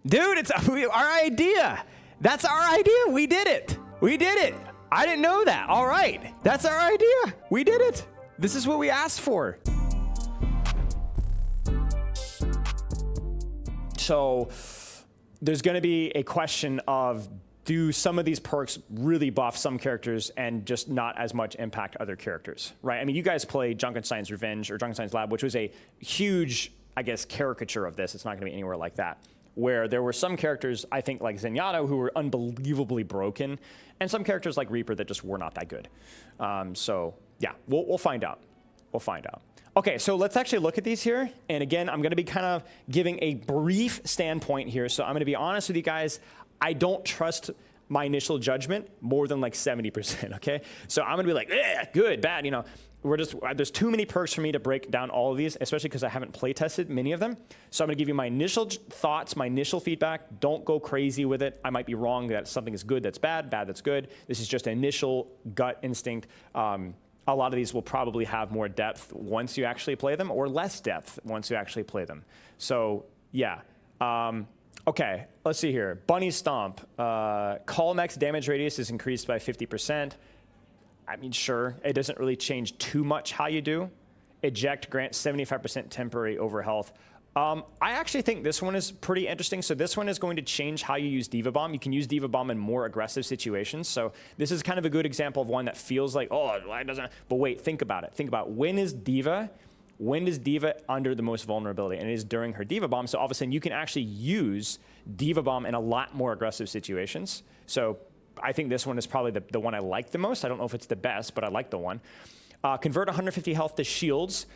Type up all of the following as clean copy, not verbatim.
Dude, it's our idea. That's our idea. We did it. We did it. I didn't know that. All right. That's our idea. We did it. This is what we asked for. So there's going to be a question of, do some of these perks really buff some characters and just not as much impact other characters, right? I mean, you guys played Junkenstein's Revenge or Junkenstein's Lab, which was a huge, I guess, caricature of this. It's not going to be anywhere like that, where there were some characters, I think, like Zenyatta, who were unbelievably broken, and some characters like Reaper that just were not that good. So, yeah, we'll find out. We'll find out. Okay, so let's actually look at these here. And again, I'm going to be kind of giving a brief standpoint here. So I'm going to be honest with you guys. I don't trust my initial judgment more than like 70%, okay? So I'm going to be like, good, bad, you know. There's too many perks for me to break down all of these, especially because I haven't play tested many of them. So I'm going to give you my initial thoughts, my initial feedback. Don't go crazy with it. I might be wrong that something is good that's bad, bad that's good. This is just an initial gut instinct. A lot of these will probably have more depth once you actually play them, or less depth once you actually play them. So yeah. Okay, let's see here. Bunny Stomp. Call max damage radius is increased by 50%. I mean, sure, it doesn't really change too much how you do. Eject grants 75% temporary overhealth. I actually think this one is pretty interesting. So this one is going to change how you use Diva Bomb. You can use Diva Bomb in more aggressive situations. So this is kind of a good example of one that feels like, oh, it doesn't. But wait, think about it. Think about when is Diva under the most vulnerability? And it is during her Diva Bomb. So all of a sudden you can actually use Diva Bomb in a lot more aggressive situations. So I think this one is probably the one I like the most. I don't know if it's the best, but I like the one. Convert 150 health to shields.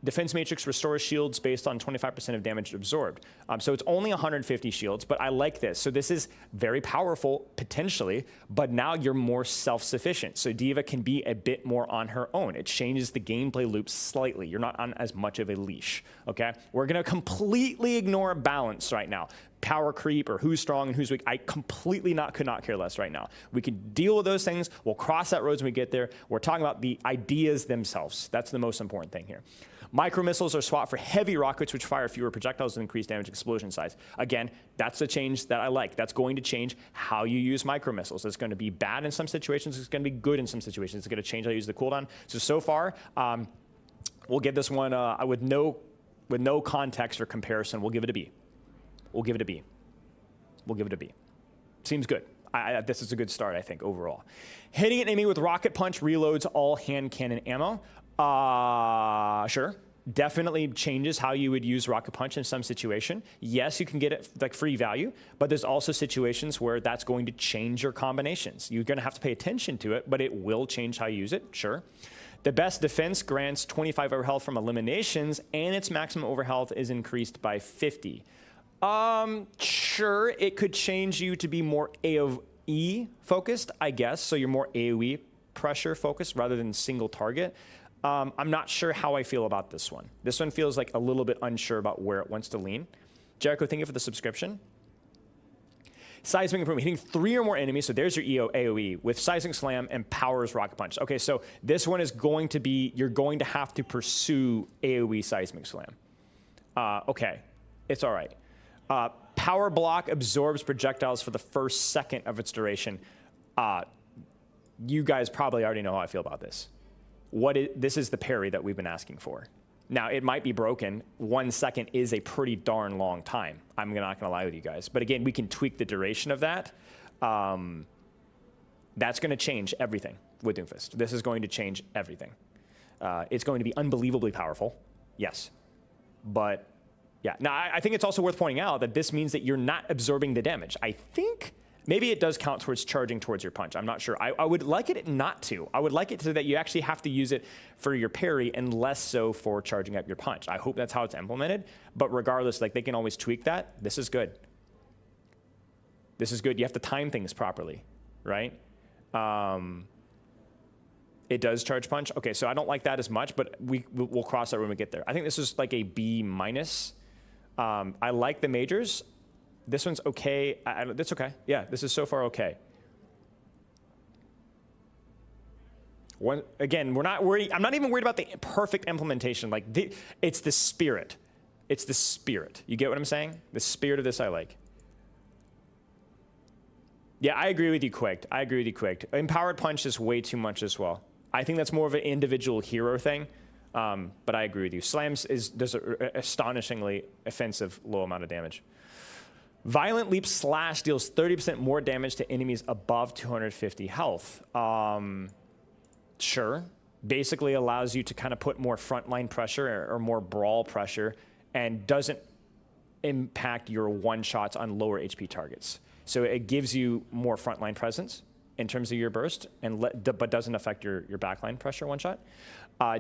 Defense Matrix restores shields based on 25% of damage absorbed. So it's only 150 shields, but I like this. So this is very powerful, potentially, but now you're more self-sufficient. So Diva can be a bit more on her own. It changes the gameplay loop slightly. You're not on as much of a leash, okay? We're going to completely ignore balance right now. Power creep or who's strong and who's weak. I completely could not care less right now. We can deal with those things. We'll cross that road when we get there. We're talking about the ideas themselves. That's the most important thing here. Micro missiles are swapped for heavy rockets, which fire fewer projectiles and increase damage explosion size. Again, that's a change that I like. That's going to change how you use micro missiles. It's going to be bad in some situations. It's going to be good in some situations. It's going to change how you use the cooldown. So far, we'll give this one with no context or comparison. We'll give it a B. We'll give it a B. We'll give it a B. Seems good. This is a good start, I think, overall. Hitting an enemy with Rocket Punch reloads all hand cannon ammo. Sure. Definitely changes how you would use Rocket Punch in some situation. Yes, you can get it like free value, but there's also situations where that's going to change your combinations. You're going to have to pay attention to it, but it will change how you use it, sure. The best defense grants 25 overhealth from eliminations, and its maximum overhealth is increased by 50. Sure, it could change you to be more AoE focused, I guess. So you're more AoE pressure focused rather than single target. I'm not sure how I feel about this one. This one feels like a little bit unsure about where it wants to lean. Jericho, thank you for the subscription. Seismic improvement, hitting 3 or more enemies. So there's your AoE with Seismic Slam and Powers Rocket Punch. Okay, so this one is going to be, you're going to have to pursue AoE Seismic Slam. Okay, it's all right. Power Block absorbs projectiles for the first second of its duration. You guys probably already know how I feel about this. This is the parry that we've been asking for. Now, it might be broken. 1 second is a pretty darn long time. I'm not going to lie with you guys. But again, we can tweak the duration of that. That's going to change everything with Doomfist. This is going to change everything. It's going to be unbelievably powerful. Yes. But yeah, now I think it's also worth pointing out that this means that you're not absorbing the damage. I think maybe it does count towards charging towards your punch. I'm not sure. I would like it not to. I would like it so that you actually have to use it for your parry and less so for charging up your punch. I hope that's how it's implemented. But regardless, like they can always tweak that. This is good. This is good. You have to time things properly, right? It does charge punch. Okay, so I don't like that as much, but we'll cross that when we get there. I think this is like a B-. I like the majors. This one's okay. That's okay. Yeah, this is so far okay. Again, we're not worried. I'm not even worried about the perfect implementation. Like it's the spirit. It's the spirit. You get what I'm saying? The spirit of this I like. Yeah, I agree with you, Quick. I agree with you, Quick. Empowered Punch is way too much as well. I think that's more of an individual hero thing, but I agree with you. Slams does an astonishingly offensive low amount of damage. Violent Leap Slash deals 30% more damage to enemies above 250 health. Sure. Basically allows you to kind of put more frontline pressure or more brawl pressure and doesn't impact your one-shots on lower HP targets. So it gives you more frontline presence in terms of your burst, but doesn't affect your backline pressure one-shot.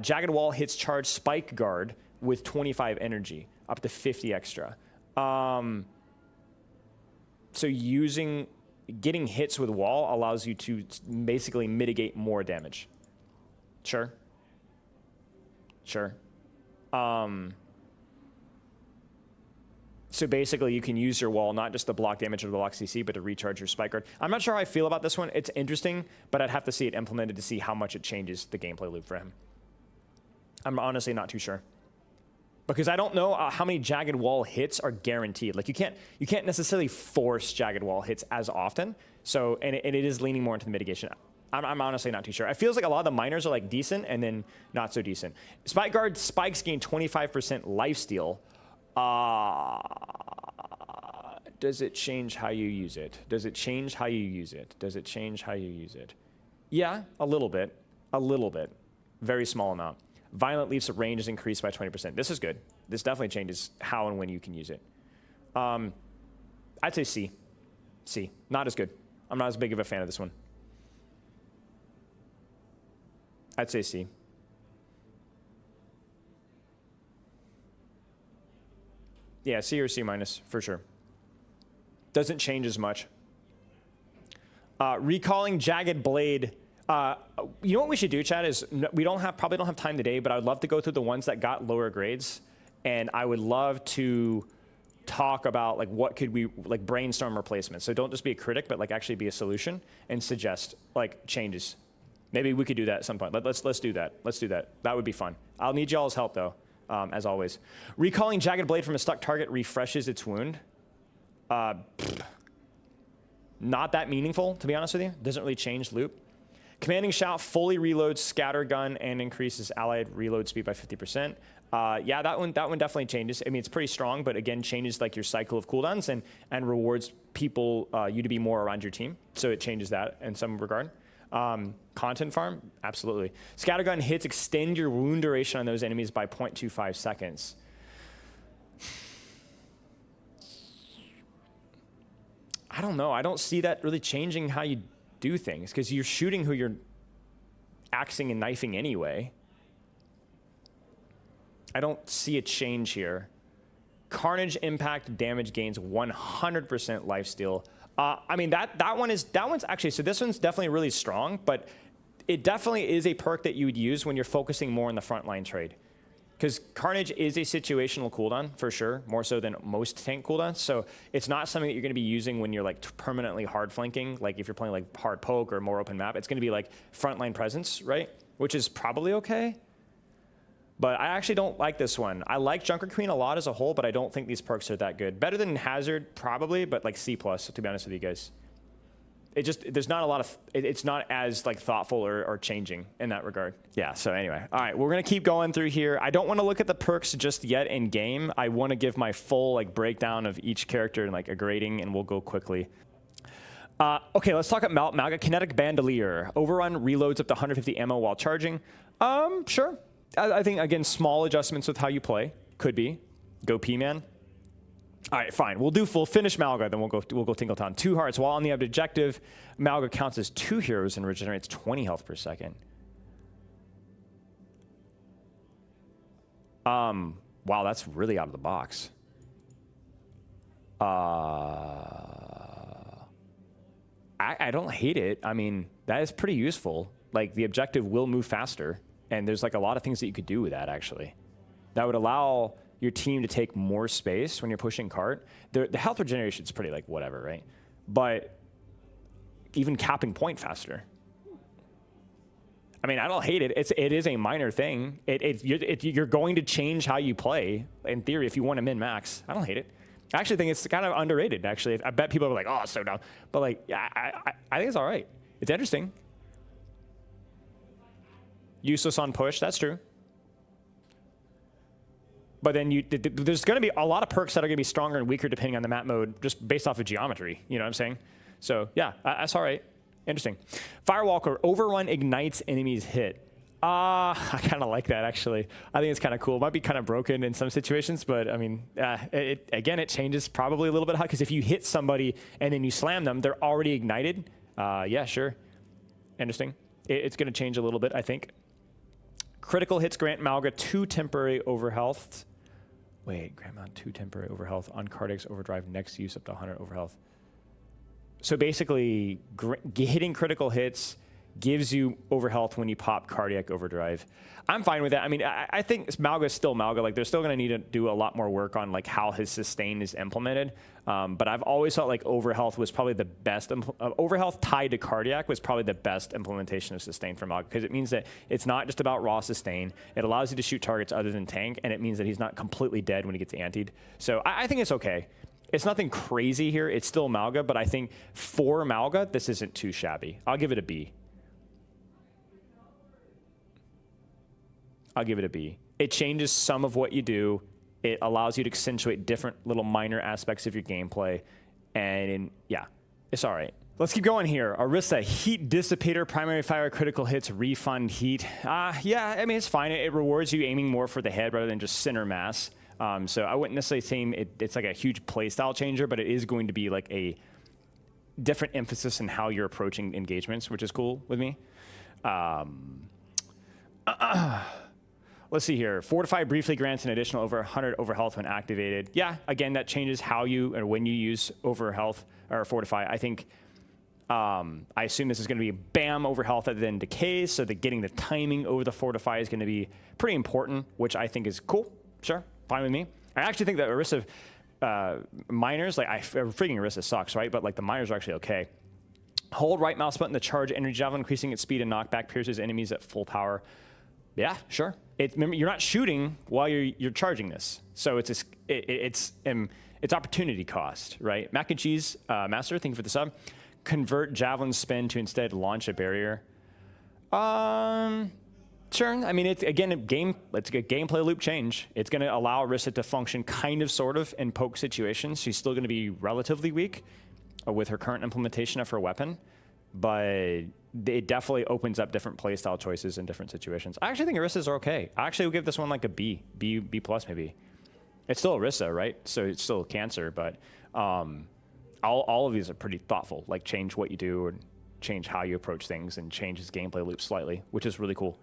Jagged Wall hits charge Spike Guard with 25 energy, up to 50 extra. So getting hits with wall allows you to basically mitigate more damage. Sure. Sure. So basically, you can use your wall not just to block damage or to block CC, but to recharge your Spike Guard. I'm not sure how I feel about this one. It's interesting, but I'd have to see it implemented to see how much it changes the gameplay loop for him. I'm honestly not too sure. Because I don't know how many Jagged Wall hits are guaranteed. Like you can't necessarily force Jagged Wall hits as often. So, and it is leaning more into the mitigation. I'm honestly not too sure. It feels like a lot of the minors are like decent and then not so decent. Spike Guard spikes gain 25% lifesteal. Does it change how you use it? Does it change how you use it? Does it change how you use it? Yeah, a little bit. A little bit. Very small amount. Violent Leap's range is increased by 20%. This is good. This definitely changes how and when you can use it. I'd say C. C. Not as good. I'm not as big of a fan of this one. I'd say C. Yeah, C or C minus for sure. Doesn't change as much. Recalling Jagged Blade. You know what we should do, Chad, is we probably don't have time today, but I would love to go through the ones that got lower grades, and I would love to talk about like what could we like brainstorm replacements. So don't just be a critic, but like actually be a solution and suggest like changes. Maybe we could do that at some point. Let's do that. Let's do that. That would be fun. I'll need y'all's help though, as always. Recalling Jagged Blade from a stuck target refreshes its wound. Not that meaningful, to be honest with you. Doesn't really change loop. Commanding Shout fully reloads Scatter Gun and increases allied reload speed by 50%. Yeah, that one definitely changes. I mean, it's pretty strong, but again, changes like your cycle of cooldowns and rewards people you to be more around your team. So it changes that in some regard. Content farm, absolutely. Scattergun hits extend your wound duration on those enemies by 0.25 seconds. I don't know. I don't see that really changing how you do things because you're shooting who you're axing and knifing anyway. I don't see a change here. Carnage impact damage gains 100% lifesteal. I mean, that one's actually, so this one's definitely really strong, but it definitely is a perk that you would use when you're focusing more on the frontline trade. Because Carnage is a situational cooldown, for sure, more so than most tank cooldowns. So it's not something that you're going to be using when you're like permanently hard flanking. Like if you're playing like hard poke or more open map, it's going to be like frontline presence, right? Which is probably okay. But I actually don't like this one. I like Junker Queen a lot as a whole, but I don't think these perks are that good. Better than Hazard, probably, but like C+, to be honest with you guys. It just, there's not a lot of, it's not as like thoughtful or changing in that regard. Yeah, so anyway. All right, we're gonna keep going through here. I don't wanna look at the perks just yet in game. I wanna give my full like breakdown of each character and like a grading, and we'll go quickly. Okay, let's talk about Malga. Kinetic Bandolier. Overrun reloads up to 150 ammo while charging. Sure. I think, again, small adjustments with how you play. Could be. Go P-Man. All right, fine. We'll finish Malga, then we'll go Tingletown. 2 hearts. While on the objective, Malga counts as 2 heroes and regenerates 20 health per second. Wow, that's really out of the box. I don't hate it. I mean, that is pretty useful. Like, the objective will move faster. And there's like a lot of things that you could do with that, actually. That would allow your team to take more space when you're pushing cart. The health regeneration is pretty like whatever, right? But even capping point faster. I mean, I don't hate it. It is a minor thing. You're going to change how you play, in theory, if you want to min-max. I don't hate it. I actually think it's kind of underrated, actually. I bet people are like, oh, it's so dumb. But, like, yeah, I think it's all right. It's interesting. Useless on push. That's true. But then there's going to be a lot of perks that are going to be stronger and weaker depending on the map mode, just based off of geometry. You know what I'm saying? So, yeah, that's all right. Interesting. Firewalker, overrun ignites enemies hit. I kind of like that, actually. I think it's kind of cool. It might be kind of broken in some situations, but I mean, again, it changes probably a little bit, because if you hit somebody and then you slam them, they're already ignited. Yeah, sure. Interesting. It's going to change a little bit, I think. Critical hits grant Malga 2 temporary overhealth. Wait, grant Malga 2 temporary overhealth on Cardiac's overdrive next use up to 100 overhealth. So basically, hitting critical hits gives you overhealth when you pop Cardiac Overdrive. I'm fine with that. I mean, I think Malga is still Malga. Like, they're still going to need to do a lot more work on, like, how his sustain is implemented. But I've always thought, like, overhealth was probably the best. Overhealth tied to Cardiac was probably the best implementation of sustain for Malga, because it means that it's not just about raw sustain. It allows you to shoot targets other than tank, and it means that he's not completely dead when he gets antied. So I think it's okay. It's nothing crazy here. It's still Malga, but I think for Malga, this isn't too shabby. I'll give it a B. I'll give it a B. It changes some of what you do. It allows you to accentuate different little minor aspects of your gameplay. And yeah, it's all right. Let's keep going here. Orisa, Heat Dissipator, primary fire, critical hits, refund heat. Yeah, I mean, it's fine. It rewards you aiming more for the head rather than just center mass. So I wouldn't necessarily say it's like a huge playstyle changer, but it is going to be like a different emphasis in how you're approaching engagements, which is cool with me. Let's see here. Fortify briefly grants an additional over 100 over health when activated. Yeah, again, that changes how you or when you use over health or Fortify. I think, I assume this is going to be bam over health and then decays, so that getting the timing over the Fortify is going to be pretty important, which I think is cool. Sure, fine with me. I actually think that Orisa minors, like freaking Orisa sucks, right? But like the minors are actually okay. Hold right mouse button to charge energy javelin, increasing its speed and knockback, pierces enemies at full power. Yeah, sure. Remember, you're not shooting while you're charging this, so it's opportunity cost, right? Mac and Cheese Master, thank you for the sub. Convert javelin spin to instead launch a barrier. Sure. I mean, it's again it's a gameplay loop change. It's going to allow Orisa to function kind of, sort of, in poke situations. She's still going to be relatively weak with her current implementation of her weapon, but it definitely opens up different playstyle choices in different situations. I actually think Orisas are okay. I actually would give this one like a B plus maybe. It's still Orisa, right? So it's still cancer, but all of these are pretty thoughtful. Like, change what you do and change how you approach things and change his gameplay loop slightly, which is really cool.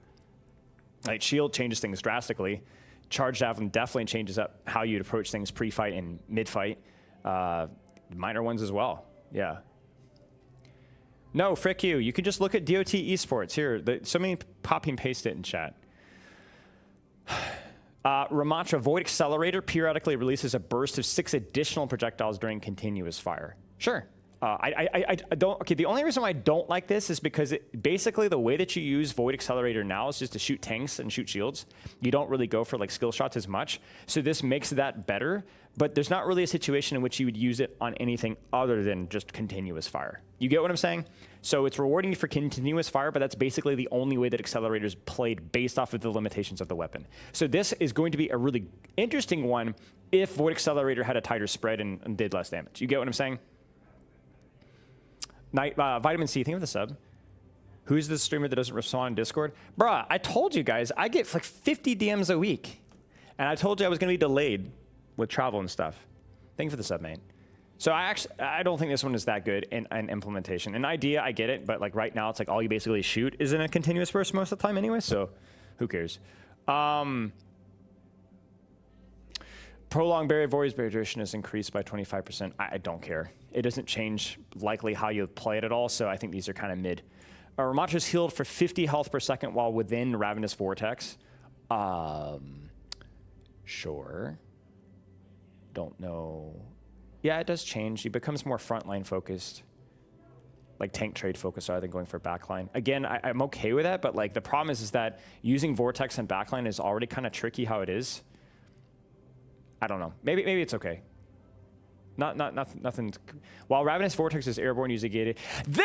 Like, Shield changes things drastically. Charge Javelin definitely changes up how you'd approach things pre-fight and mid-fight. Minor ones as well. Yeah. No, frick you. You could just look at DOT Esports. Here, so many copy and paste it in chat. Ramatra, Void Accelerator periodically releases a burst of 6 additional projectiles during continuous fire. Sure. I don't. Okay, the only reason why I don't like this is because basically the way that you use Void Accelerator now is just to shoot tanks and shoot shields. You don't really go for like skill shots as much. So this makes that better, but there's not really a situation in which you would use it on anything other than just continuous fire. You get what I'm saying? So it's rewarding you for continuous fire, but that's basically the only way that accelerators played based off of the limitations of the weapon. So this is going to be a really interesting one if Void Accelerator had a tighter spread and did less damage. You get what I'm saying? Vitamin C, think of the sub. Who's the streamer that doesn't respond in Discord? Bruh, I told you guys, I get like 50 DMs a week. And I told you I was going to be delayed with travel and stuff. Thank you for the sub, mate. So I don't think this one is that good in implementation. An idea, I get it, but like right now, it's like all you basically shoot is in a continuous burst most of the time anyway, so who cares? Prolonged barrier voice barrier duration is increased by 25%. I don't care. It doesn't change likely how you play it at all, so I think these are kind of mid. Ramatra's healed for 50 health per second while within Ravenous Vortex. Sure. Don't know. Yeah, it does change. He becomes more frontline focused. like tank trade focus rather than going for backline. Again, I'm okay with that, but like the problem is that using Vortex and backline is already kind of tricky how it is. I don't know. Maybe it's okay. Nothing. While Ravenous Vortex is airborne, use a gated. There,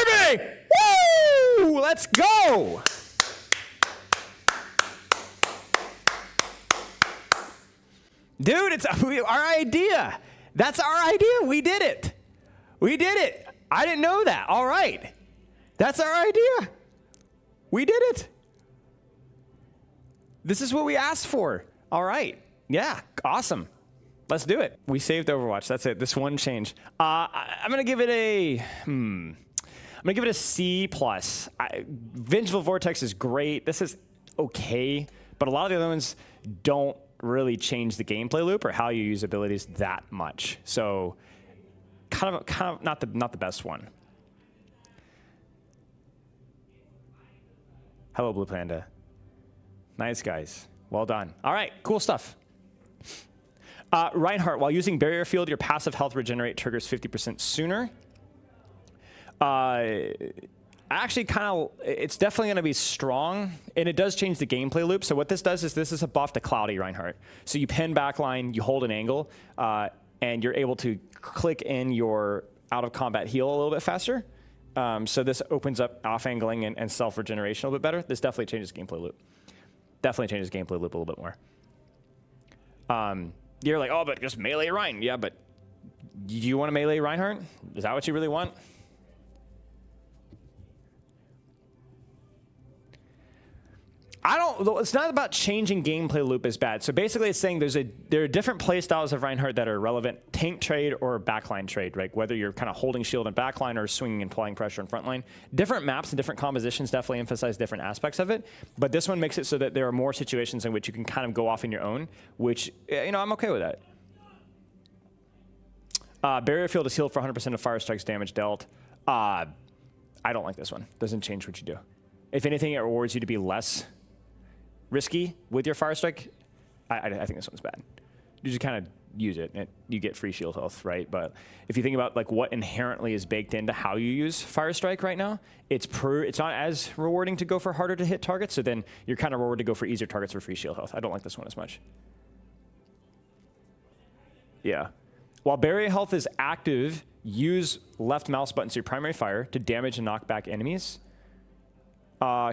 baby! Woo! Let's go! Dude, it's our idea. That's our idea. We did it. We did it. I didn't know that. All right. That's our idea. We did it. This is what we asked for. All right. Yeah. Awesome. Let's do it. We saved Overwatch. That's it. This one change. I'm gonna give it a. I'm gonna give it a C+. Vengeful Vortex is great. This is okay, but a lot of the other ones don't really change the gameplay loop or how you use abilities that much. So, kind of not the best one. Hello, Blue Panda. Nice guys. Well done. All right. Cool stuff. Reinhardt, while using Barrier Field, your passive health regenerate triggers 50% sooner. Actually, it's definitely going to be strong, and it does change the gameplay loop. So what this does is this is a buff to Cloudy Reinhardt. So you pin backline, you hold an angle, and you're able to click in your out-of-combat heal a little bit faster. So this opens up off-angling and self-regeneration a little bit better. This definitely changes gameplay loop. Definitely changes gameplay loop a little bit more. You're like, oh, but just melee Rein. Yeah, but do you want to melee Reinhardt? Is that what you really want? It's not about changing gameplay loop as bad. So basically it's saying there are different play styles of Reinhardt that are relevant. Tank trade or backline trade, right? Whether you're kind of holding shield and backline or swinging and applying pressure in frontline. Different maps and different compositions definitely emphasize different aspects of it. But this one makes it so that there are more situations in which you can kind of go off in your own, which, I'm okay with that. Barrier Field is healed for 100% of Fire Strike's damage dealt. I don't like this one. Doesn't change what you do. If anything, it rewards you to be less risky with your Fire Strike. I think this one's bad. You just kind of use it and you get free shield health, right? But if you think about like what inherently is baked into how you use Fire Strike right now, it's not as rewarding to go for harder to hit targets. So then you're kind of rewarded to go for easier targets for free shield health. I don't like this one as much. Yeah. While barrier health is active, use left mouse button to your primary fire to damage and knock back enemies.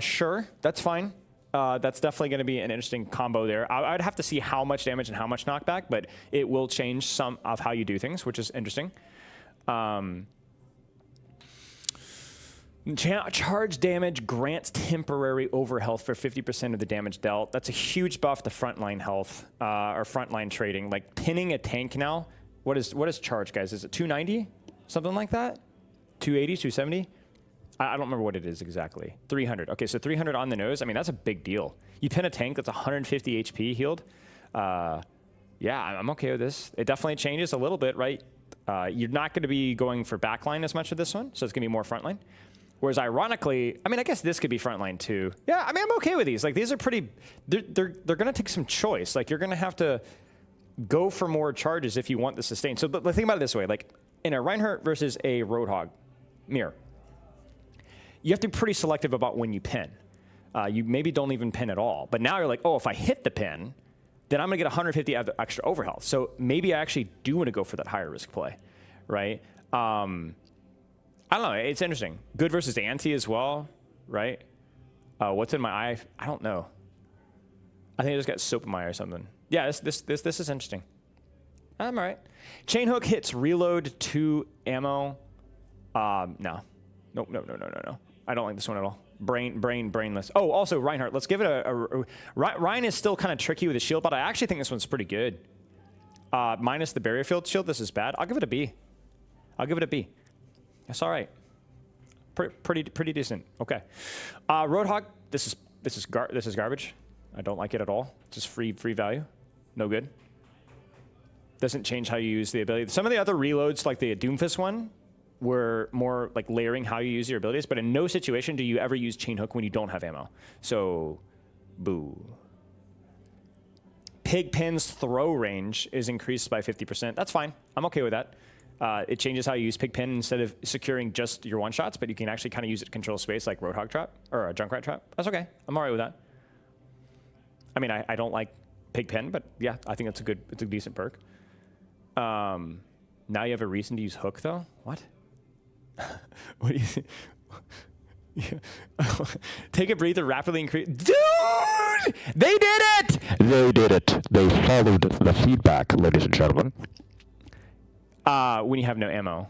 Sure, that's fine. That's definitely going to be an interesting combo there. I'd have to see how much damage and how much knockback, but it will change some of how you do things, which is interesting. Charge damage grants temporary overhealth for 50% of the damage dealt. That's a huge buff to frontline health or frontline trading. Like pinning a tank now. What is charge, guys? Is it 290? Something like that? 280, 270? I don't remember what it is exactly. 300. Okay, so 300 on the nose. I mean, that's a big deal. You pin a tank that's 150 HP healed. Yeah, I'm okay with this. It definitely changes a little bit, right? You're not going to be going for backline as much with this one, so it's going to be more frontline. Whereas ironically, I mean, I guess this could be frontline too. Yeah, I mean, I'm okay with these. Like, these are pretty, they're going to take some choice. Like, you're going to have to go for more charges if you want the sustain. So think about it this way. Like, in a Reinhardt versus a Roadhog mirror, you have to be pretty selective about when you pin. You maybe don't even pin at all. But now you're like, oh, if I hit the pin, then I'm going to get 150 extra overhealth. So maybe I actually do want to go for that higher risk play, right? I don't know. It's interesting. Good versus anti as well, right? What's in my eye? I don't know. I think I just got soap in my eye or something. Yeah, this is interesting. I'm all right. Chain hook hits reload 2 ammo. No. Nope, no. I don't like this one at all. Brainless. Oh, also Reinhardt. Let's give it Ryan is still kind of tricky with the shield, but I actually think this one's pretty good. Minus the barrier field shield, this is bad. I'll give it a B. That's all right. Pretty decent. Okay. Roadhog. This is garbage. I don't like it at all. Just free value. No good. Doesn't change how you use the ability. Some of the other reloads, like the Doomfist one, were more like layering how you use your abilities, but in no situation do you ever use chain hook when you don't have ammo. So, boo. Pigpen's throw range is increased by 50%. That's fine. I'm okay with that. It changes how you use Pigpen instead of securing just your one-shots, but you can actually kind of use it to control space like Roadhog Trap or a Junkrat Trap. That's okay. I'm all right with that. I mean, I don't like Pigpen, but yeah, I think it's a decent perk. Now you have a reason to use Hook, though? What? What do you think? Take a breather, rapidly increase. Dude! They did it! They did it. They followed the feedback, ladies and gentlemen. When you have no ammo.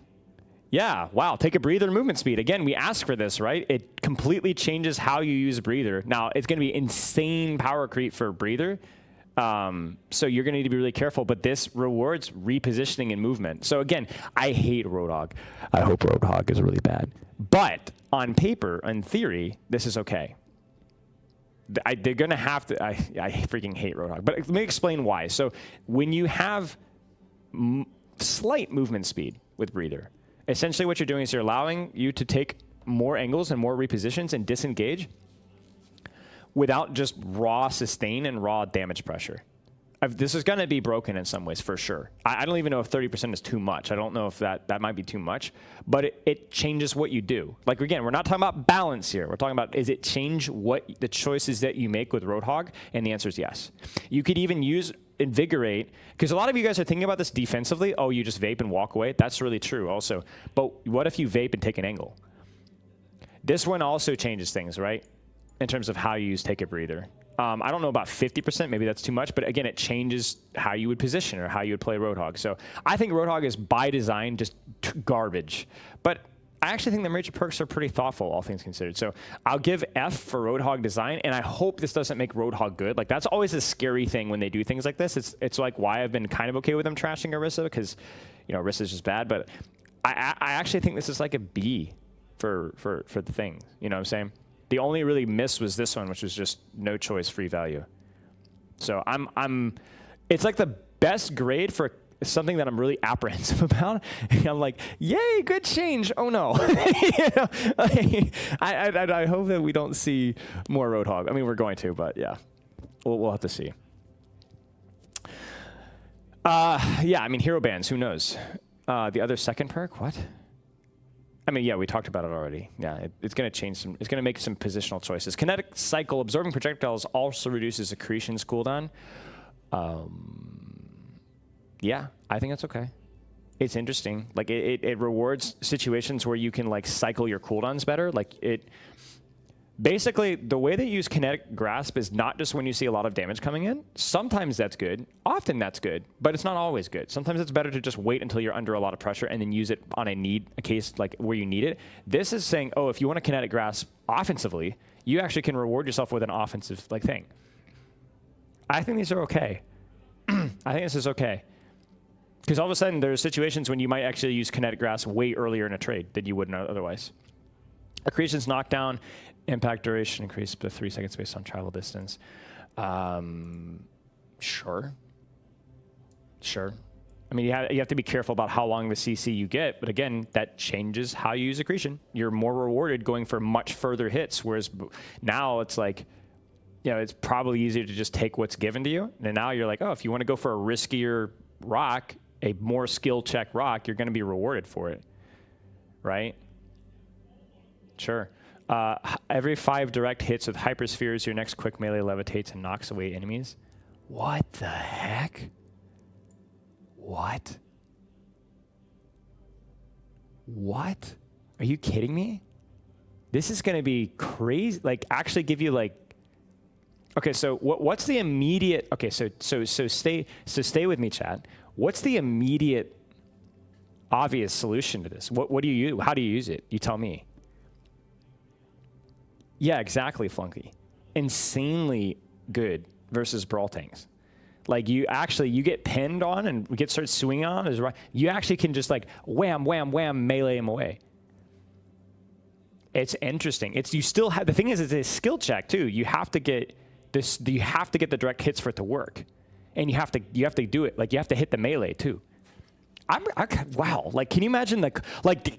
Yeah, wow. Take a breather, movement speed. Again, we ask for this, right? It completely changes how you use breather. Now, it's going to be insane power creep for breather. So you're going to need to be really careful, but this rewards repositioning and movement. So again, I hate Roadhog. I hope Roadhog is really bad. But on paper, in theory, this is okay. They're going to have to... I freaking hate Roadhog. But let me explain why. So when you have slight movement speed with breather, essentially what you're doing is you're allowing you to take more angles and more repositions and disengage without just raw sustain and raw damage pressure. This is going to be broken in some ways, for sure. I don't even know if 30% is too much. I don't know if that might be too much, but it changes what you do. Like, again, we're not talking about balance here. We're talking about, is it change what the choices that you make with Roadhog? And the answer is yes. You could even use Invigorate, because a lot of you guys are thinking about this defensively. Oh, you just vape and walk away. That's really true also. But what if you vape and take an angle? This one also changes things, right? In terms of how you use Take a Breather. I don't know about 50%, maybe that's too much, but again, it changes how you would position or how you would play Roadhog. So I think Roadhog is by design just garbage. But I actually think the major perks are pretty thoughtful, all things considered. So I'll give F for Roadhog design, and I hope this doesn't make Roadhog good. Like, that's always a scary thing when they do things like this. It's like why I've been kind of okay with them trashing Orisa, because, you know, Orisa is just bad. But I actually think this is like a B for the thing. You know what I'm saying? The only really miss was this one, which was just no choice, free value. So it's like the best grade for something that I'm really apprehensive about. And I'm like, yay, good change. Oh no. You know, I hope that we don't see more Roadhog. I mean, we're going to, but yeah, we'll have to see. Yeah, I mean, hero bans, who knows? The other second perk, what? I mean, yeah, we talked about it already. Yeah, it's going to change some. It's going to make some positional choices. Kinetic Cycle, absorbing projectiles also reduces accretion's cooldown. Yeah, I think that's okay. It's interesting. Like, it rewards situations where you can, like, cycle your cooldowns better. Like, basically, the way they use Kinetic Grasp is not just when you see a lot of damage coming in. Sometimes that's good. Often that's good, but it's not always good. Sometimes it's better to just wait until you're under a lot of pressure and then use it on a case like where you need it. This is saying, oh, if you want a Kinetic Grasp offensively, you actually can reward yourself with an offensive thing. I think these are okay. I think this is okay. Because all of a sudden, there are situations when you might actually use Kinetic Grasp way earlier in a trade than you would otherwise. Accretion's knockdown, impact duration increased to 3 seconds based on travel distance. Sure. I mean, you have to be careful about how long the CC you get, but again, that changes how you use accretion. You're more rewarded going for much further hits, whereas now it's like, you know, it's probably easier to just take what's given to you. And now you're like, oh, if you want to go for a riskier rock, a more skill check rock, you're going to be rewarded for it, right? Sure. Every 5 direct hits with hyperspheres, your next quick melee levitates and knocks away enemies. What the heck? What? Are you kidding me? This is going to be crazy. Like, actually give you like... Okay, so what's the immediate... Okay, so stay with me, chat. What's the immediate obvious solution to this? What do you use? How do you use it? You tell me. Yeah, exactly, Flunky. Insanely good versus brawl tanks. Like, you get pinned on and start swinging on. Is right. You actually can just like wham, wham, wham, melee him away. It's interesting. You still have, the thing is, it's a skill check too. You have to get this. You have to get the direct hits for it to work, and you have to do it. Like, you have to hit the melee too. Wow. Like, can you imagine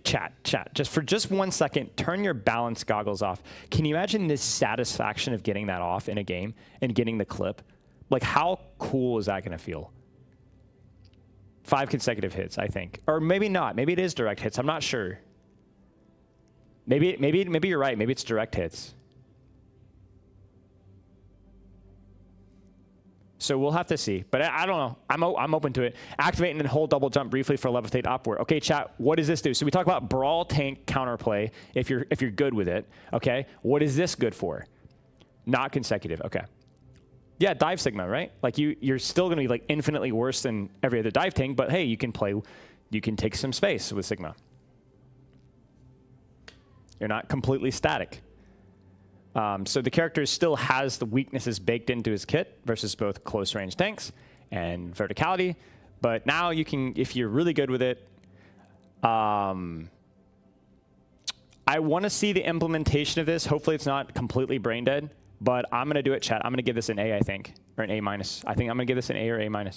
chat, just for 1 second, turn your balance goggles off. Can you imagine this satisfaction of getting that off in a game and getting the clip? Like, how cool is that going to feel? 5 consecutive hits, I think. Or maybe not. Maybe it is direct hits. I'm not sure. Maybe you're right. Maybe it's direct hits. So we'll have to see. But I don't know. I'm open to it. Activate and then hold double jump briefly for levitate upward. Okay, chat, what does this do? So we talk about brawl tank counterplay if you're good with it. Okay, what is this good for? Not consecutive. Okay. Yeah, dive Sigma, right? Like you're still going to be like infinitely worse than every other dive tank, but hey, you can take some space with Sigma. You're not completely static. So the character still has the weaknesses baked into his kit versus both close range tanks and verticality. But now you can, if you're really good with it, I want to see the implementation of this. Hopefully it's not completely brain dead, but I'm going to do it, chat. I'm going to give this an A, I think, or an A-. I think I'm going to give this an A or A-.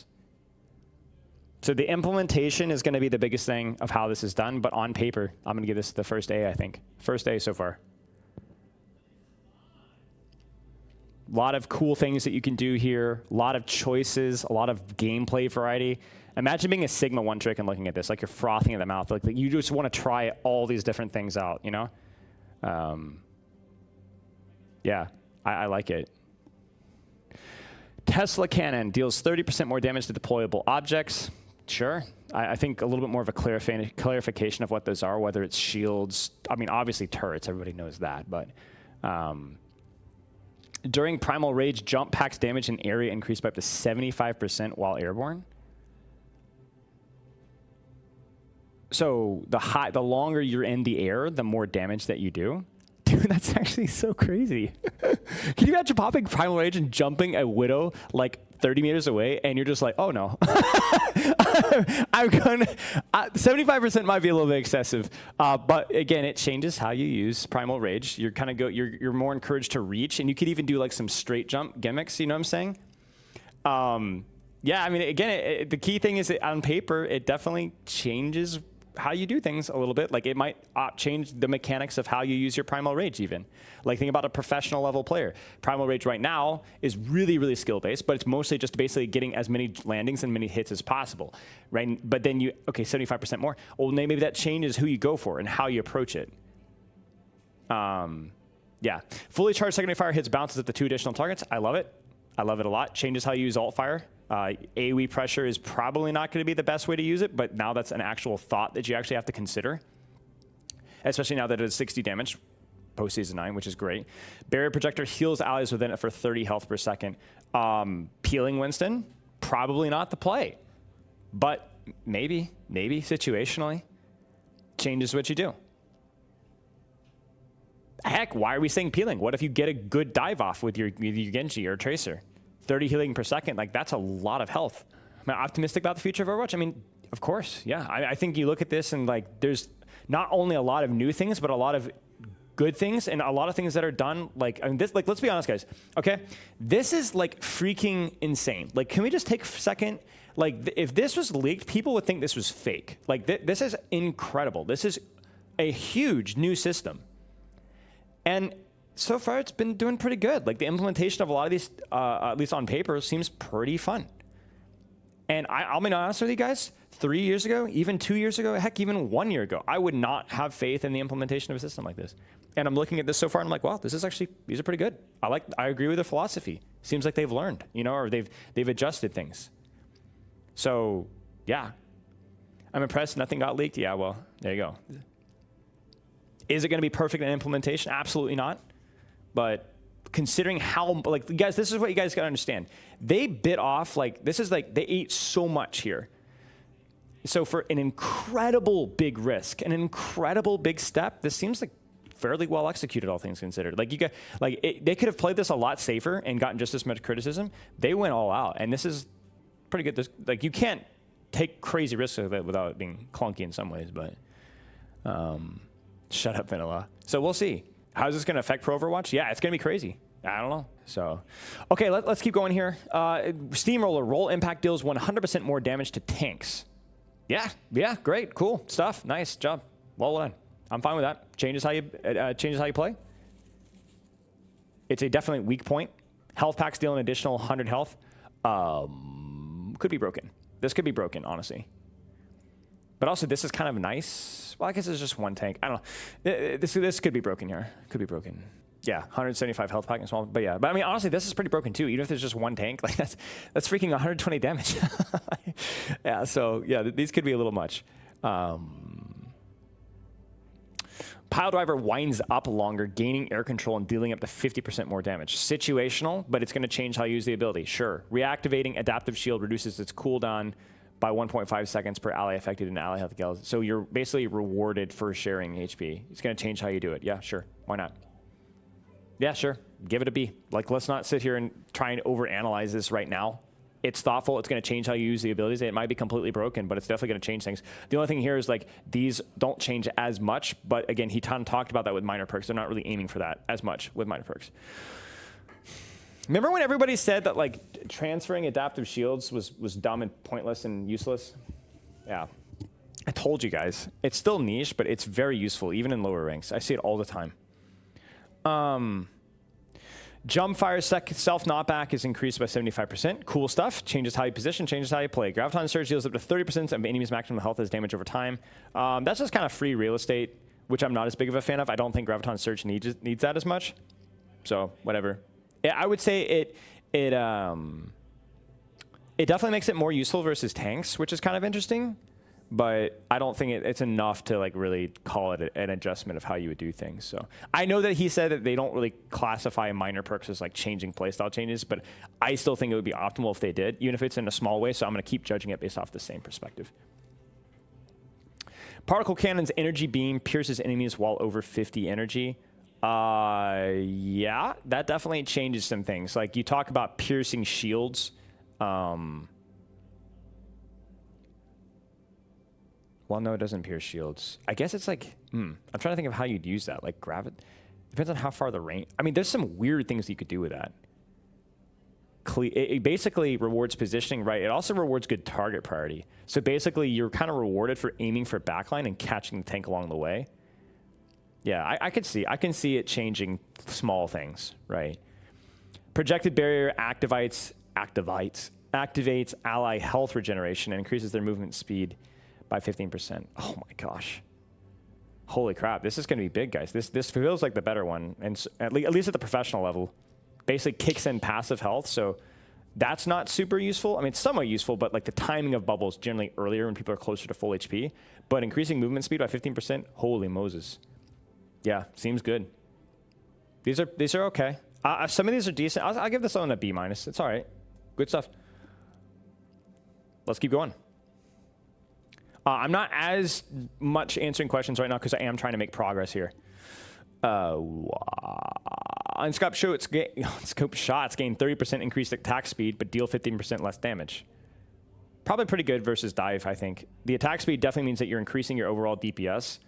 So the implementation is going to be the biggest thing of how this is done, but on paper, I'm going to give this the first A, I think. First A so far. A lot of cool things that you can do here. A lot of choices, a lot of gameplay variety. Imagine being a Sigma one trick and looking at this, like you're frothing at the mouth. Like you just want to try all these different things out, you know? Yeah, I like it. Tesla cannon deals 30% more damage to deployable objects. Sure. I think a little bit more of a clarification of what those are, whether it's shields. I mean, obviously turrets, everybody knows that, but during Primal Rage, jump packs damage in area increased by up to 75% while airborne. So the longer you're in the air, the more damage that you do. Dude, that's actually so crazy. Can you imagine popping Primal Rage and jumping a Widow like 30 meters away, and you're just like, oh no. I'm going 75% might be a little bit excessive, but again, it changes how you use Primal Rage. You're kind of you're more encouraged to reach, and you could even do like some straight jump gimmicks. You know what I'm saying? Yeah, I mean, again, the key thing is that on paper, it definitely changes how you do things a little bit. Like it might change the mechanics of how you use your Primal Rage even. Like think about a professional level player. Primal Rage right now is really, really skill based, but it's mostly just basically getting as many landings and many hits as possible, right? But then 75% more. Well, maybe that changes who you go for and how you approach it. Yeah, fully charged secondary fire hits bounces at the 2 additional targets. I love it. I love it a lot. Changes how you use alt fire. AoE pressure is probably not going to be the best way to use it, but now that's an actual thought that you actually have to consider, especially now that it is 60 damage post Season 9, which is great. Barrier Projector heals allies within it for 30 health per second. Peeling Winston, probably not the play, but maybe situationally changes what you do. Heck, why are we saying peeling? What if you get a good dive off with your Genji or Tracer? 30 healing per second, like that's a lot of health. Am I optimistic about the future of Overwatch? I mean, of course, yeah. I think you look at this and like there's not only a lot of new things, but a lot of good things and a lot of things that are done. Like, I mean, this, like, let's be honest, guys. Okay, this is like freaking insane. Like, can we just take a second? Like, if this was leaked, people would think this was fake. Like, this is incredible. This is a huge new system, and so far, it's been doing pretty good. Like the implementation of a lot of these, at least on paper, seems pretty fun. And I'll be honest with you guys, 3 years ago, even 2 years ago, heck, even 1 year ago, I would not have faith in the implementation of a system like this. And I'm looking at this so far, and I'm like, wow, these are pretty good. I agree with the philosophy. Seems like they've learned, you know, or they've adjusted things. So yeah, I'm impressed. Nothing got leaked. Yeah, well, there you go. Is it going to be perfect in implementation? Absolutely not. But considering how, like, guys, this is what you guys got to understand. They bit off, like, this is like, they ate so much here. So for an incredible big risk, an incredible big step, this seems like fairly well executed, all things considered. Like, you got, like, they could have played this a lot safer and gotten just as much criticism. They went all out, and this is pretty good. This, like, you can't take crazy risks with it without it being clunky in some ways, but shut up, Vanilla. So we'll see. How's this going to affect Pro Overwatch? Yeah, it's going to be crazy. I don't know. So, okay, let's keep going here. Steamroller roll impact deals 100% more damage to tanks. Yeah, great, cool stuff. Nice job. Well done. I'm fine with that. Changes how you play. It's a definitely weak point. Health packs deal an additional 100 health. Could be broken. This could be broken, honestly. But also, this is kind of nice. Well, I guess it's just one tank. I don't know. This could be broken here. Could be broken. Yeah, 175 health pack and small. But yeah, but I mean, honestly, this is pretty broken too. Even if there's just one tank, like that's freaking 120 damage. Yeah, so yeah, these could be a little much. Pile Driver winds up longer, gaining air control and dealing up to 50% more damage. Situational, but it's going to change how you use the ability. Sure. Reactivating Adaptive Shield reduces its cooldown by 1.5 seconds per ally affected in ally health gals. So you're basically rewarded for sharing HP. It's going to change how you do it. Yeah, sure. Why not? Yeah, sure. Give it a B. Like, let's not sit here and try and overanalyze this right now. It's thoughtful. It's going to change how you use the abilities. It might be completely broken, but it's definitely going to change things. The only thing here is, like, these don't change as much. But, again, he talked about that with minor perks. They're not really aiming for that as much with minor perks. Remember when everybody said that, like, transferring adaptive shields was dumb and pointless and useless? Yeah. I told you guys. It's still niche, but it's very useful, even in lower ranks. I see it all the time. Jump fire self knockback is increased by 75%. Cool stuff. Changes how you position, changes how you play. Graviton Surge deals up to 30% of enemies' maximum health as damage over time. That's just kind of free real estate, which I'm not as big of a fan of. I don't think Graviton Surge needs that as much. So, whatever. I would say it definitely makes it more useful versus tanks, which is kind of interesting. But I don't think it's enough to like really call it an adjustment of how you would do things. So I know that he said that they don't really classify minor perks as like changing playstyle changes, but I still think it would be optimal if they did, even if it's in a small way. So I'm going to keep judging it based off the same perspective. Particle Cannon's energy beam pierces enemies while over 50 energy. Yeah, that definitely changes some things. Like you talk about piercing shields. Well, no, it doesn't pierce shields. I guess it's like, I'm trying to think of how you'd use that. Like depends on how far the range. I mean, there's some weird things you could do with that. It basically rewards positioning, right? It also rewards good target priority. So basically, you're kind of rewarded for aiming for backline and catching the tank along the way. Yeah, I can see it changing small things, right? Projected barrier activates ally health regeneration and increases their movement speed by 15%. Oh my gosh. Holy crap. This is going to be big, guys. This feels like the better one. And at least at the professional level, basically kicks in passive health. So that's not super useful. I mean, it's somewhat useful, but like the timing of bubbles generally earlier when people are closer to full HP. But increasing movement speed by 15%, holy Moses. Yeah, seems good. These are okay. Some of these are decent. I'll give this one a B-. It's all right. Good stuff. Let's keep going. I'm not as much answering questions right now because I am trying to make progress here. On scope shots, gain 30% increased attack speed, but deal 15% less damage. Probably pretty good versus dive, I think. The attack speed definitely means that you're increasing your overall DPS,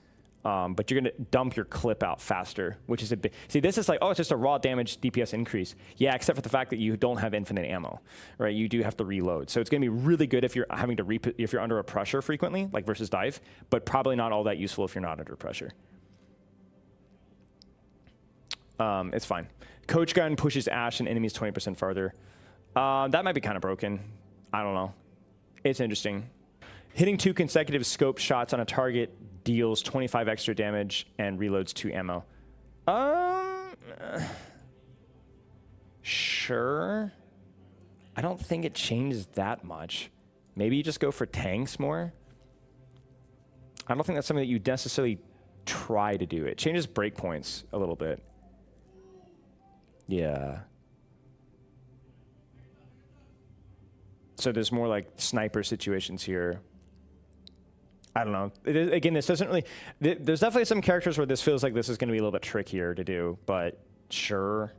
but you're going to dump your clip out faster, which is a bit... See, this is like, oh, it's just a raw damage DPS increase. Yeah, except for the fact that you don't have infinite ammo, right? You do have to reload. So it's going to be really good if you're having to if you're under a pressure frequently, like versus dive, but probably not all that useful if you're not under pressure. It's fine. Coach Gun pushes Ash and enemies 20% farther. That might be kind of broken. I don't know. It's interesting. Hitting 2 consecutive scope shots on a target deals 25 extra damage and reloads 2 ammo. Sure. I don't think it changes that much. Maybe you just go for tanks more. I don't think that's something that you necessarily try to do. It changes breakpoints a little bit. Yeah. So there's more like sniper situations here. I don't know. Again, this doesn't really... There's definitely some characters where this feels like this is going to be a little bit trickier to do, but sure.